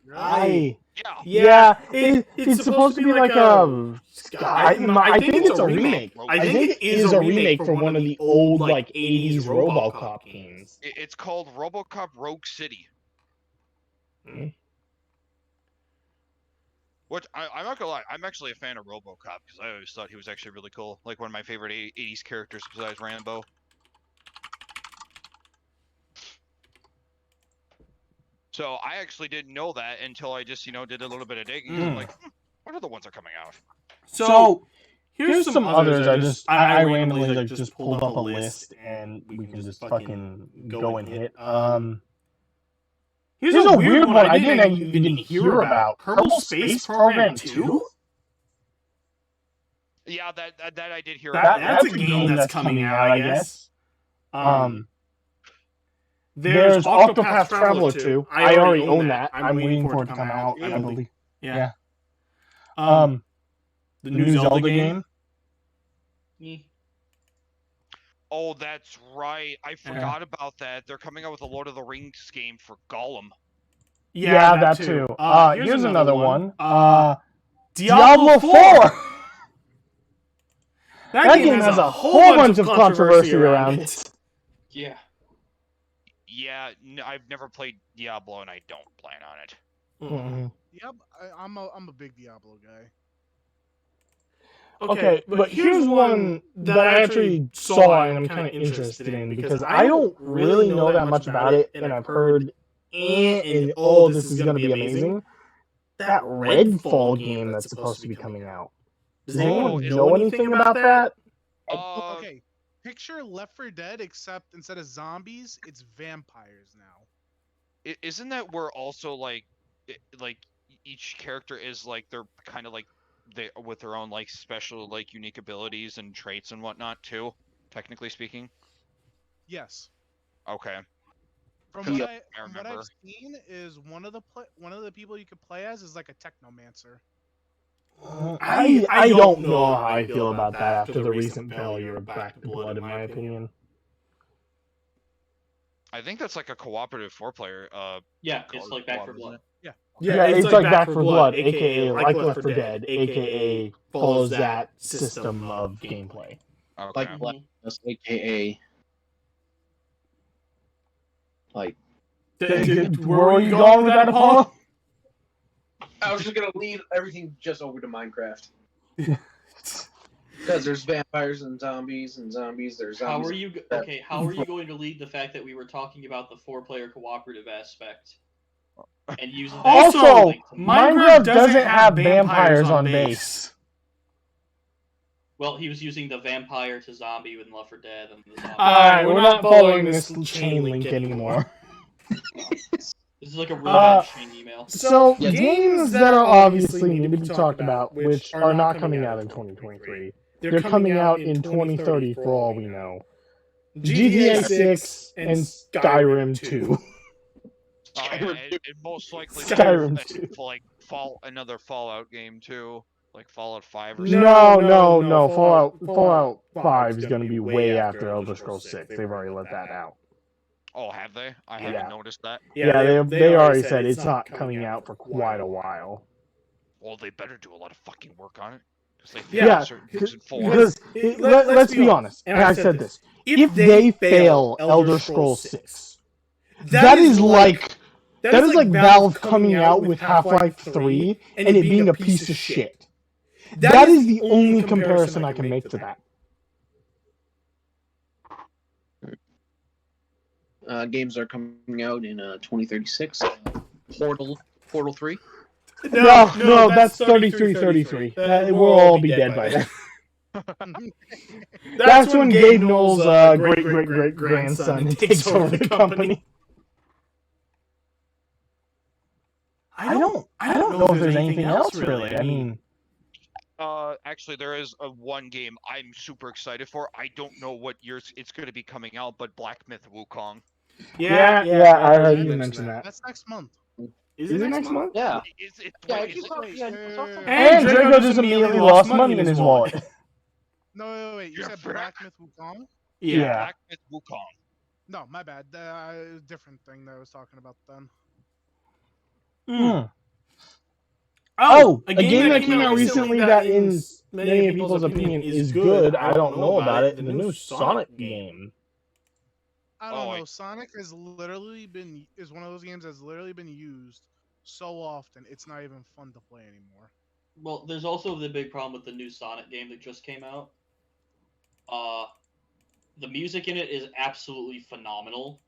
It's supposed to be like a. I think it's a remake. I think it is a remake from one of the old like 80s RoboCop games. It's called RoboCop Rogue City. Which I'm not gonna lie, I'm actually a fan of RoboCop because I always thought he was actually really cool. Like one of my favorite 80s characters besides Rambo. So I actually didn't know that until I just, did a little bit of digging. I'm like, what other ones are coming out? So here's some others. I randomly just pulled up a list and we can just fucking go and hit. Here's a weird one I didn't even hear about. Kerbal Space Program 2? Yeah, that I did hear about. That's a game that's coming out, I guess. There's Octopath Traveler 2. I already own that. I'm waiting for it to come out, I believe. Yeah. The new Zelda game. Oh, that's right. I forgot about that. They're coming out with a Lord of the Rings game for Gollum. Yeah, that too. Here's another one. Diablo 4! That game has a whole bunch of controversy around it. Yeah. Yeah, I've never played Diablo, and I don't plan on it. Mm-hmm. Yep, I'm a big Diablo guy. Okay, but here's one that I actually saw and I'm kind of interested in because I don't really know that much about it, and I've heard, this is going to be amazing. That Redfall game that's supposed to be coming out. Does anyone know anything about that? Okay, picture Left 4 Dead, except instead of zombies, it's vampires now. Isn't that where also like each character is like they're kind of like with their own like special like unique abilities and traits and whatnot too, technically speaking? Yes. Okay. From what I've seen is one of the people you could play as is like a technomancer. I don't know how I feel about that after the recent failure of Back to Blood, in my opinion. I think that's like a cooperative 4-player. Yeah, it's like Back 4 Blood. Yeah, it's like Back 4 Blood, aka like Left 4 Dead, aka follows that system of gameplay. Okay. Like Blacklist, aka like. Where are you going with that, Apollo? I was just gonna leave everything just over to Minecraft. Because there's vampires and zombies there's zombies. How are you going to lead the fact that we were talking about the 4-player cooperative aspect and using that Also, Minecraft doesn't have vampires on base. Well, he was using the vampire to zombie with Left 4 Dead and the zombie. Alright, we're not following this chain link anymore. This is like a real chain email. So, games that are obviously need to be talked about, which are not coming out in 2023. They're coming out in 2030 for all we know. GTA 6 and Skyrim 2. And most likely Skyrim 2. like another Fallout game too, like Fallout 5 or something. No. Fallout 5 is going to be way after Elder Scrolls 6. They've already let that out. Oh, have they? I haven't noticed that. Yeah, they already said it's not coming out for quite a while. Well, they better do a lot of fucking work on it. Yeah, because let's be honest, and I said this, if they fail Elder Scrolls 6, that is like Valve coming out with Half-Life 3 and it being a piece of shit. That is the only comparison I can make to that. Games are coming out in 2036. Portal 3. No, that's 3333. We'll all be dead by then. That's when Gabe Knowles' great-great-great-grandson takes over the company. I don't know if there's anything else, really. I mean... Actually, there is one game I'm super excited for. I don't know what year it's going to be coming out, but Black Myth Wukong. Yeah, I heard you mention that. That's next month. Is it next month? Yeah. And Draco just immediately lost money in his wallet. No, wait. You said Black Myth Wukong? Yeah. Black Myth Wukong. No, my bad. Different thing that I was talking about then. Oh, a game that came out recently that, in many people's opinion, is good. I don't know about it. The new Sonic game. I don't know. Sonic is one of those games that's literally been used so often it's not even fun to play anymore. Well, there's also the big problem with the new Sonic game that just came out. The music in it is absolutely phenomenal.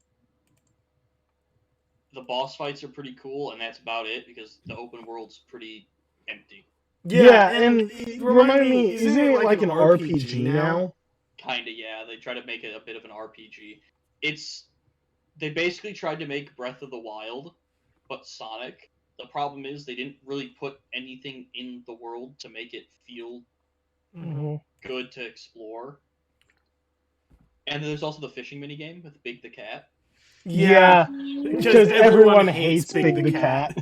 The boss fights are pretty cool, and that's about it, because the open world's pretty empty. Yeah, and remind me, isn't it like an RPG now? Kinda, yeah. They try to make it a bit of an RPG. They basically tried to make Breath of the Wild, but Sonic. The problem is they didn't really put anything in the world to make it feel good to explore. And there's also the fishing minigame with Big the Cat. Yeah, because everyone hates Big the Cat.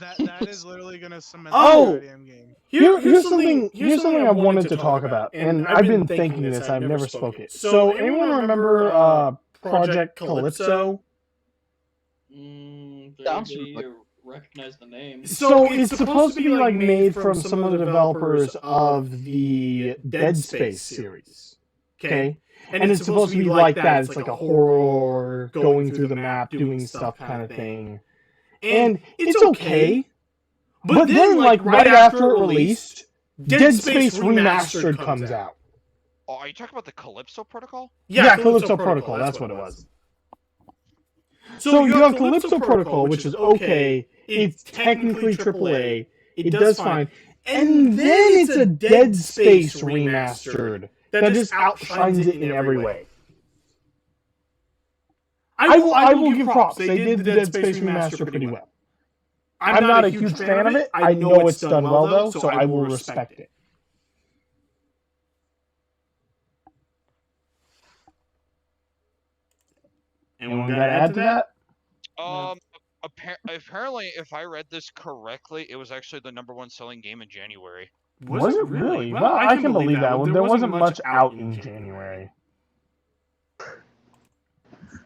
That is literally gonna cement the goddamn game. Here's something I wanted to talk about, and I've been thinking this. I've never spoken it. So, anyone remember Project Calypso? I recognize the name. So it's supposed to be like made from some of the developers of the Dead Space series. Okay? And it's supposed to be like that. It's like a horror, going through the map, doing stuff kind of thing. And it's okay. But then, like, right after it released, Dead Space Remastered comes out. Oh, are you talking about the Calypso Protocol? Yeah, Calypso Protocol. That's what it was. So you have Calypso Protocol, which is okay. It's technically AAA. It does fine. And then it's a Dead Space Remastered that just outshines it in every way. I will give props. They did the Dead Space Remaster pretty well. I'm not a huge fan of it. I know it's done well, though, so I will respect it. Anyone got to add to that? Apparently, if I read this correctly, it was actually the #1 selling game in January. Was it really? Well, I can believe that. There wasn't much out in January.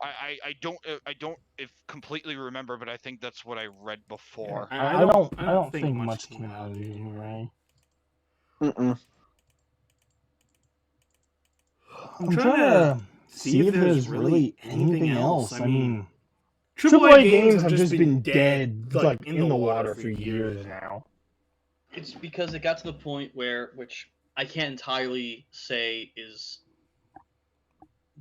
I don't completely remember, but I think that's what I read before. I don't think much came out in January. I'm trying to see if there's really anything else. I mean, AAA games have just been dead, like, in the water for years now. It's because it got to the point where, which I can't entirely say is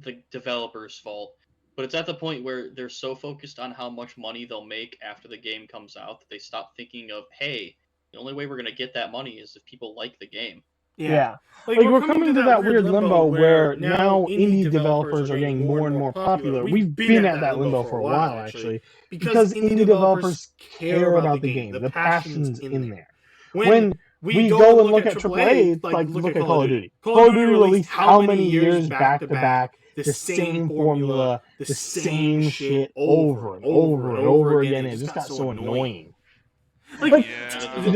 the developer's fault, but it's at the point where they're so focused on how much money they'll make after the game comes out that they stop thinking of, hey, the only way we're going to get that money is if people like the game. Yeah. Like we're coming to that weird limbo where now indie developers are getting more and more popular. We've been at that limbo for a while, actually, because indie developers care about the game. The passion's in there. When we go and look at AAA, like look at Call of Duty. Call of Duty released how many years back to back, the same formula, the same shit over and over and over again, and it just got so annoying. Like,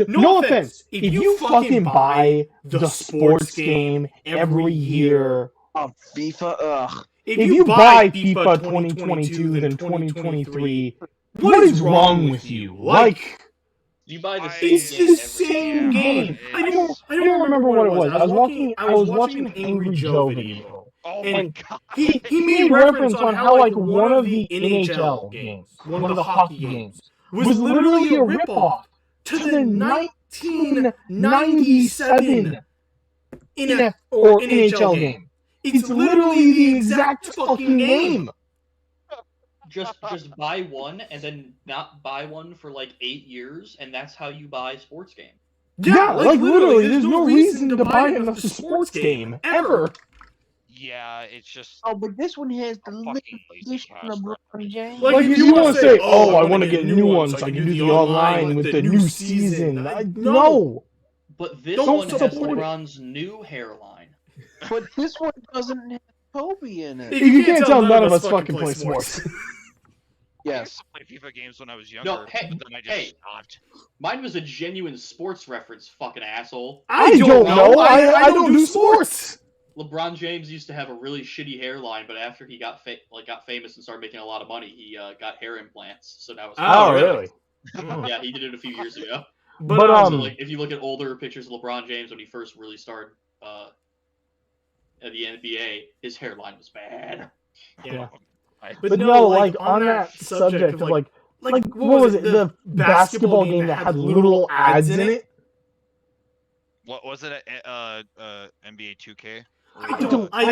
no offense, if you fucking buy the sports game every year, FIFA, ugh. If you buy FIFA 2022 then 2023, what is wrong with you? Like, you buy the same it's the same game. I don't remember what it was. I was watching an Angry Joe video. Oh and my god. He made reference on how like one of the NHL games, one of the hockey games, was literally a ripoff to the 1997 NHL game. It's literally the exact fucking game. Just buy one and then not buy one for like 8 years, and that's how you buy a sports game. Yeah, like literally, there's no reason to buy another sports game ever. Yeah, it's just. Oh, but this one has the limited edition of LeBron James. Like, if you want to say, oh, I want to get new ones so I can do the online with the new season. No! But this one has LeBron's new hairline. But this one doesn't have Kobe in it. You can't tell none of us fucking play sports. Yes. I used to play FIFA games when I was younger, but then I just stopped. Mine was a genuine sports reference, fucking asshole. I don't know. I don't do sports. LeBron James used to have a really shitty hairline, but after he got famous and started making a lot of money, he got hair implants. So now it's really? Yeah, he did it a few years ago. But so, like, if you look at older pictures of LeBron James when he first really started at the NBA, his hairline was bad. Yeah. But no, like on that subject of like what was it? The basketball game that had little ads in it. What was it? NBA 2K. I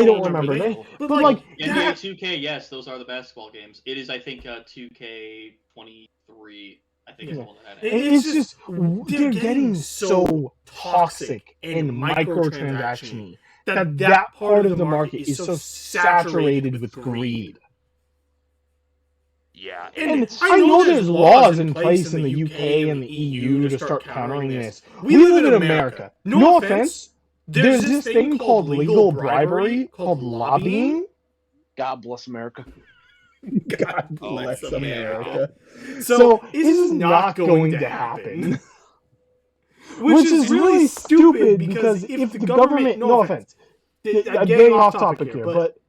don't remember. But like NBA 2K, yes, those are the basketball games. It is, I think, 2K 23. I think is the one that had it. It's just they're getting so toxic and microtransaction-y that part of the market is so saturated with greed. Yeah, and I know there's laws in place in the UK and the EU to start countering this. We live in America. No offense. There's this thing called legal bribery, called lobbying. God bless America. God bless America. So this is not going to happen. Which is really stupid because if the government, no offense, I'm getting off topic here, but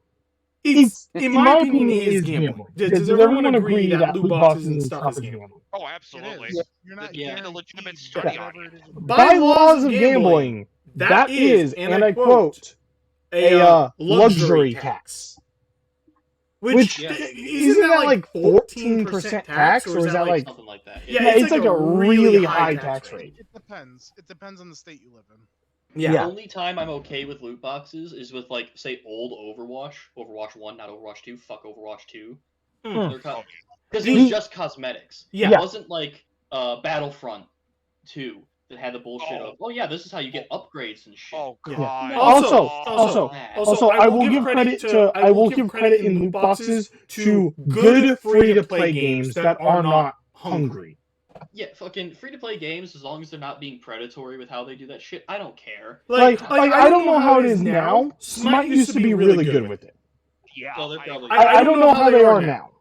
it's, in my opinion, it is gambling. Does everyone agree that loot boxes and stuff is gambling? Oh, absolutely. You're not getting a legitimate guaranteed study whatever on it is. By laws of gambling, that is, and I quote, a luxury tax. Which, isn't that like 14% tax, or is that like... Something like that. Yeah, it's like a really high tax rate. It depends. It depends on the state you live in. Yeah. The only time I'm okay with loot boxes is with, like, say, old Overwatch. Overwatch 1, not Overwatch 2. Fuck Overwatch 2. Because it was just cosmetics. Yeah. It wasn't like Battlefront 2 that had the bullshit of, oh yeah, this is how you get upgrades and shit. Oh god. Also, I will give credit in loot boxes to good free-to-play games that are not hungry. Yeah, fucking free-to-play games, as long as they're not being predatory with how they do that shit, I don't care. Like I don't know how it is now. Smite used to be really good with it. Yeah. Well, they're probably I don't know how they are now.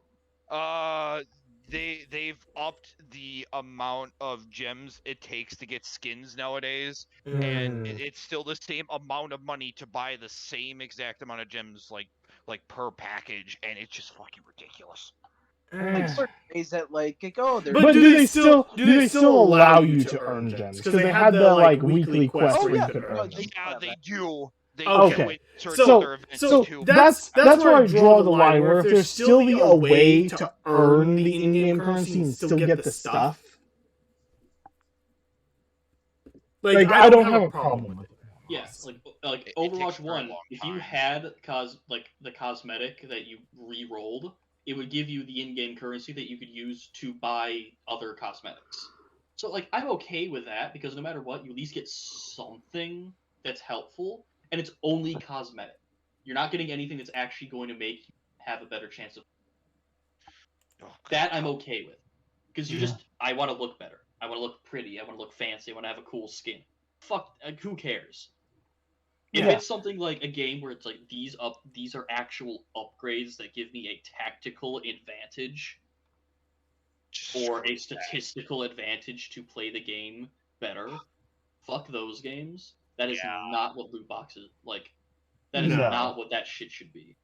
They've upped the amount of gems it takes to get skins nowadays, and it's still the same amount of money to buy the same exact amount of gems, like per package, and it's just fucking ridiculous. Like certain days that like go there. But do they still allow you to earn gems? Because they had the like weekly quest where you could earn them. Yeah, they do. They Okay. So that's where I draw the line. Where if there's still a way to earn the in-game currency and still get the stuff. Like I don't have a problem with it. Yes, like It takes Overwatch a very 1, long if you time. had the cosmetic that you re-rolled, it would give you the in-game currency that you could use to buy other cosmetics. So like I'm okay with that because no matter what, you at least get something that's helpful, and it's only cosmetic. You're not getting anything that's actually going to make you have a better chance of Oh, that. I'm okay with because Yeah. I want to look better. I want to look pretty. I want to look fancy. I want to have a cool skin. Fuck, who cares? If Yeah. it's something like a game where it's like these are actual upgrades that give me a tactical advantage or a statistical advantage to play the game better, fuck those games. That is Yeah. not what loot boxes like. That is No. not what that shit should be.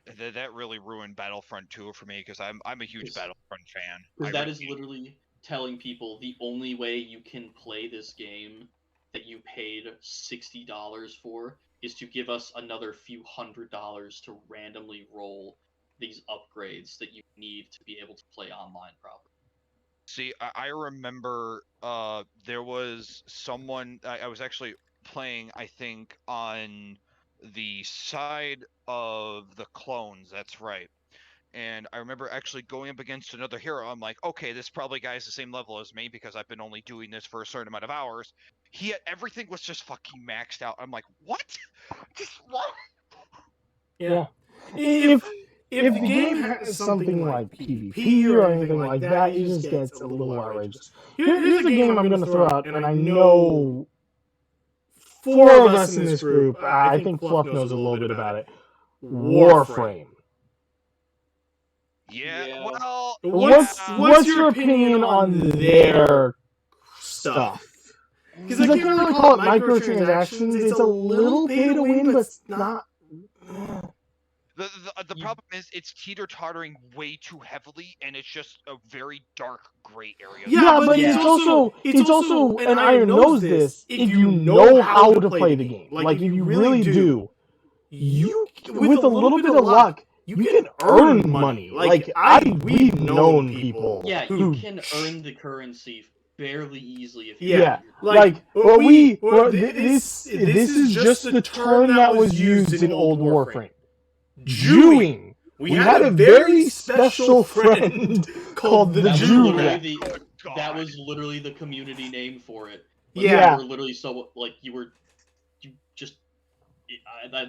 That really ruined Battlefront 2 for me because I'm a huge Battlefront fan. Because that is literally telling people the only way you can play this game that you paid $60 for is to give us another few $100 to randomly roll these upgrades that you need to be able to play online properly. See, I remember there was someone I was actually playing, I think, on the side of the clones, that's right. And I remember actually going up against another hero. I'm like, okay, this probably guy's the same level as me because I've been only doing this for a certain amount of hours. Everything was just fucking maxed out. I'm like, what? Just what? Yeah. If the game has something like PvP or anything like that, it just gets a little outrageous. Here's a game I'm going to throw out, and I know 4 of us in this group, I think Fluff knows a little bit about it. Warframe. Yeah, well, What's your opinion on their stuff? Because I can't really call it microtransactions. It's a little pay to win, but it's not. The problem is it's teeter-tottering way too heavily, and it's just a very dark gray area. Yeah, but it's also, and Iron knows this, if you know how to play the game, like if you really do, you, with a little bit of luck, you can earn money. Like, we've known people. Yeah, you can earn the currency fairly easily if you this is just the term that was used in old Warframe. Jewing. We had a very special friend called the Jew. That was literally the community name for it. Like, yeah. You were literally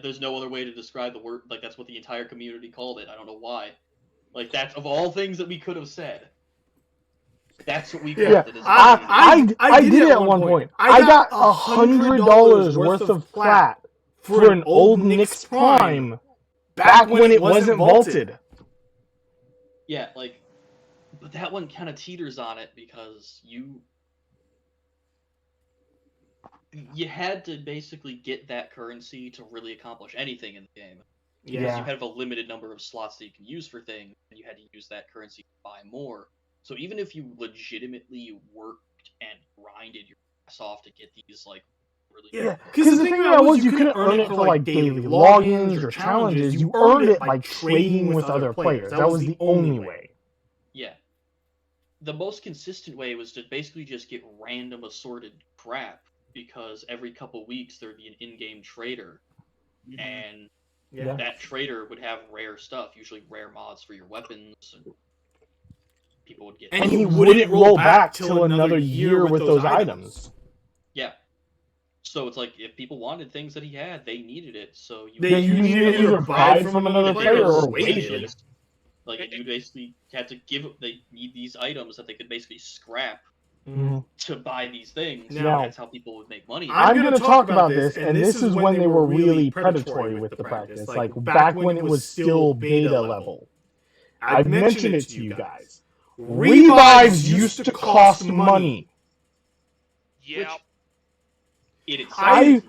there's no other way to describe the word. Like, that's what the entire community called it. I don't know why. Like, that's of all things that we could have said. That's what we called it. I did it at one point. I got $100 worth of plat for an old Nyx Prime back when it wasn't vaulted. Yeah, like, but that one kind of teeters on it because you had to basically get that currency to really accomplish anything in the game. Because you have a limited number of slots that you can use for things, and you had to use that currency to buy more. So even if you legitimately worked and grinded your ass off to get these, like, really because the thing about it was you couldn't earn it for, like, daily logins or challenges. You earned it by trading with other players. That was the only way. Yeah. The most consistent way was to basically just get random assorted crap, because every couple weeks there'd be an in-game trader, and that trader would have rare stuff, usually rare mods for your weapons, and people would get. And he wouldn't roll back till another year with those items. Yeah. So it's like, if people wanted things that he had, they needed it. So you needed to either buy from another player or waited. Like, you basically had to they need these items that they could basically scrap to buy these things. Now, that's how people would make money. I'm going to talk about this, and this is when they were really predatory with the practice. Like, back when it was still beta level. I've mentioned it to you guys. Revives used to cost money. Yeah. I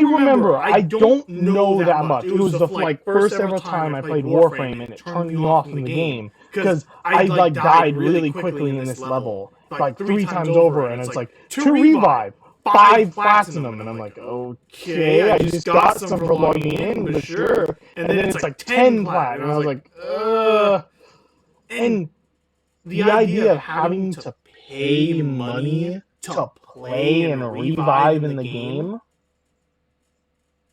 remember, I don't know that much. It was the first ever time I played Warframe, and it turned me off from the game, because I died really quickly in this level, 3 times over, and it's like, 2 revive, 5 platinum, and I'm like, okay, I just got some for logging in, but sure, and then it's like 10 plat, and I was like, and the idea of having to pay money to play and revive in the game.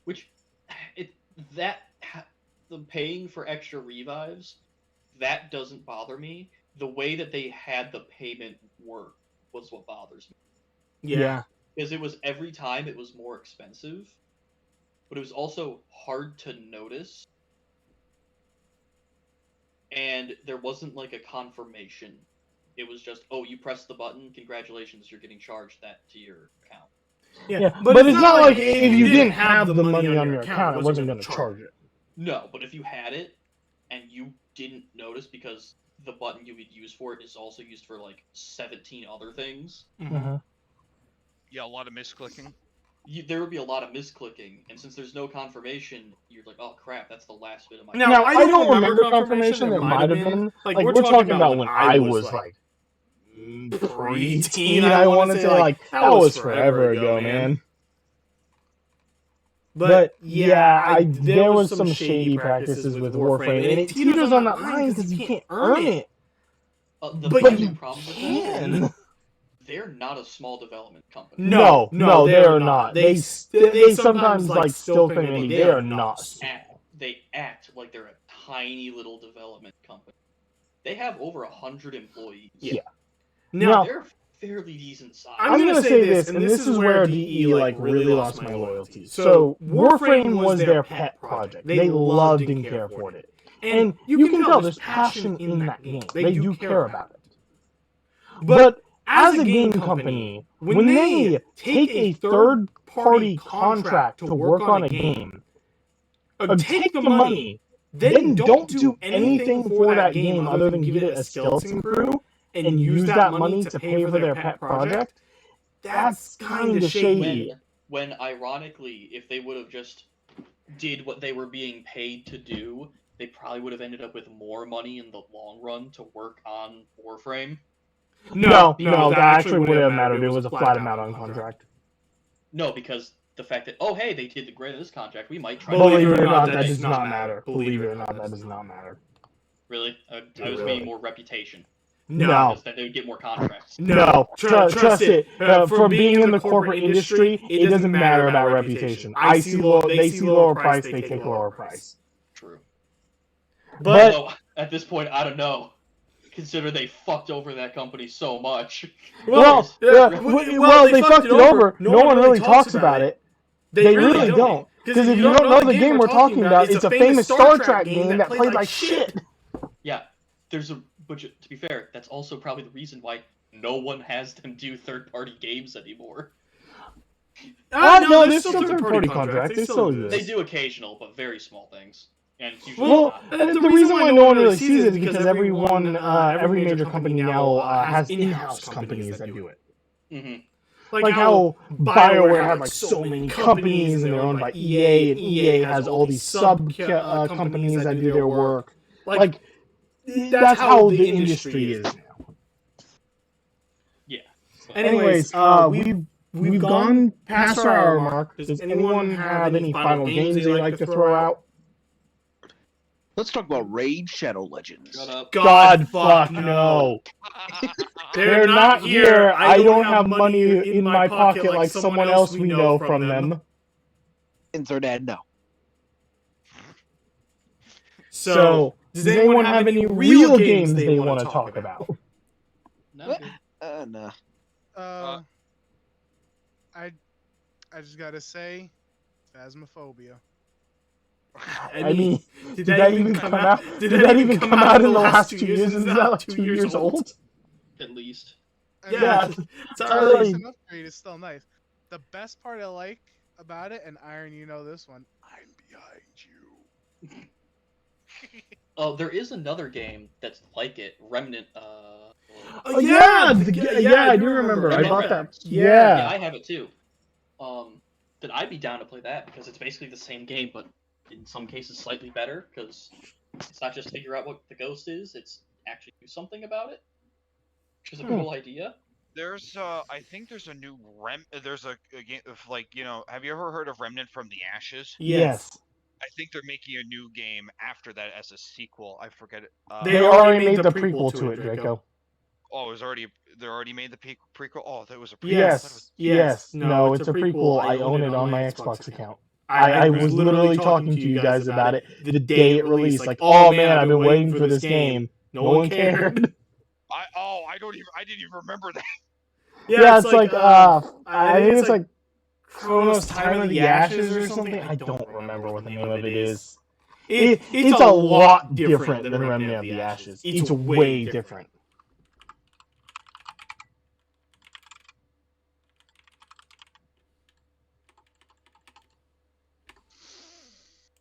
Which, the paying for extra revives, that doesn't bother me. The way that they had the payment work was what bothers me. Yeah. Because it was every time it was more expensive, but it was also hard to notice. And there wasn't like a confirmation. It was just, oh, you pressed the button, congratulations, you're getting charged that to your account. Yeah, but it's not like if you didn't have the money on your account, it wasn't going to charge it. No, but if you had it, and you didn't notice because the button you would use for it is also used for like 17 other things. Mm-hmm. Yeah, a lot of misclicking. There would be a lot of misclicking, and since there's no confirmation, you're like, oh crap, that's the last bit of my... Now, I don't remember confirmation. There might have been. Like, we're talking about when I was, like, pre-teen, I want to say. Like, that was forever ago, man. But, yeah, there was some shady practices with Warframe, and it teeters on that line because you can't earn it. But you can. They're not a small development company. No, they're not. They sometimes like still think they are not. They act like they're a tiny little development company. They have over 100 employees. Yeah. Now they're fairly decent size. I'm gonna say this, and this is where DE like really lost my loyalty. So Warframe was their pet project. They loved and cared for it, and you can tell there's passion in that game. They do care about it, but as a game company, when they take a third-party contract to work on a game, take the money, then don't do anything for that game other than give it a skeleton crew and use that money to pay for their pet project, that's kind of shady. When ironically, if they would have just did what they were being paid to do, they probably would have ended up with more money in the long run to work on Warframe. No, that actually wouldn't have mattered. It was a flat amount on contract. No, because the fact that, oh, hey, they did the grant of this contract, we might try... Believe it or not, that does not matter. Believe it or not, that does not matter. Really? I was meaning more reputation. No. Because then they would get more contracts. No. Trust it. For being in the corporate industry, it doesn't matter about reputation. They see lower price, they take lower price. True. But although, at this point, I don't know. Consider they fucked over that company so much. Well, they fucked it over. No one really talks about it. They really don't. Because if you don't know the game we're talking about, it's a famous Star Trek game that played like shit. Yeah, but to be fair, that's also probably the reason why no one has them do third-party games anymore. No, there's still third-party contracts. They still exist. They do occasional, but very small things. And the reason why no one really sees it is because every major company now has in-house companies that do it. Mm-hmm. Like how BioWare had like so many companies and they're owned by EA, and EA has all these sub companies that do their work. Like that's how the industry is now. Yeah. Anyways, we've gone past our hour mark. Does anyone have any final games they'd like to throw out? Let's talk about Raid Shadow Legends. Shut up. God fuck no. They're not here. I don't have money in my pocket like someone else we know from them. Internet, no. So, does anyone have any real games they want to talk about? No. No. I just gotta say, Phasmophobia. I mean, did that even come out? Did that even come out in the last 2 years? Isn't that like 2 years old? At least. I mean, Yeah, it's already an upgrade. It's still nice. The best part I like about it, and Iron, you know this one. I'm behind you. Oh, there is another game that's like it, Remnant. Yeah, I do remember. I bought that. Yeah, I have it too. Then I'd be down to play that because it's basically the same game, but in some cases slightly better because it's not just figure out what the ghost is; it's actually do something about it. Which is a cool idea. There's I think there's a new there's a game of like, you know, have you ever heard of Remnant from the Ashes? Yes. I think they're making a new game after that as a sequel. I forget it. They already made the prequel to it, Draco. Oh, they already made the prequel. Oh, that was a prequel. Yes. No, it's a prequel. I own it on my Xbox account. I was literally talking to you guys about it the day it released. Like, oh man, I've been waiting for this game. No one cared. I didn't even remember that. Yeah, it's like I think it's like Chronos Time of the Ashes or something. I don't remember what the name of it is. It's a lot different than Remnant of the Ashes. It's way different.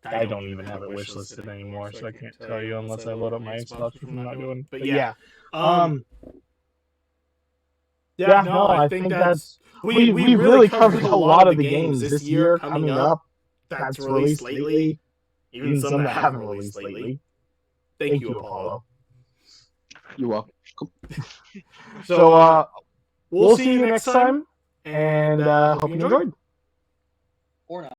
I don't even have it wishlisted anymore, so I can't tell you unless I load up my Xbox, which I'm not doing. But yeah. I think that's... We really covered a lot of the games this year coming up that's released lately. Even some that haven't released lately. Thank you, Apollo. You're welcome. So, we'll see you next time, and hope you enjoyed. Or not.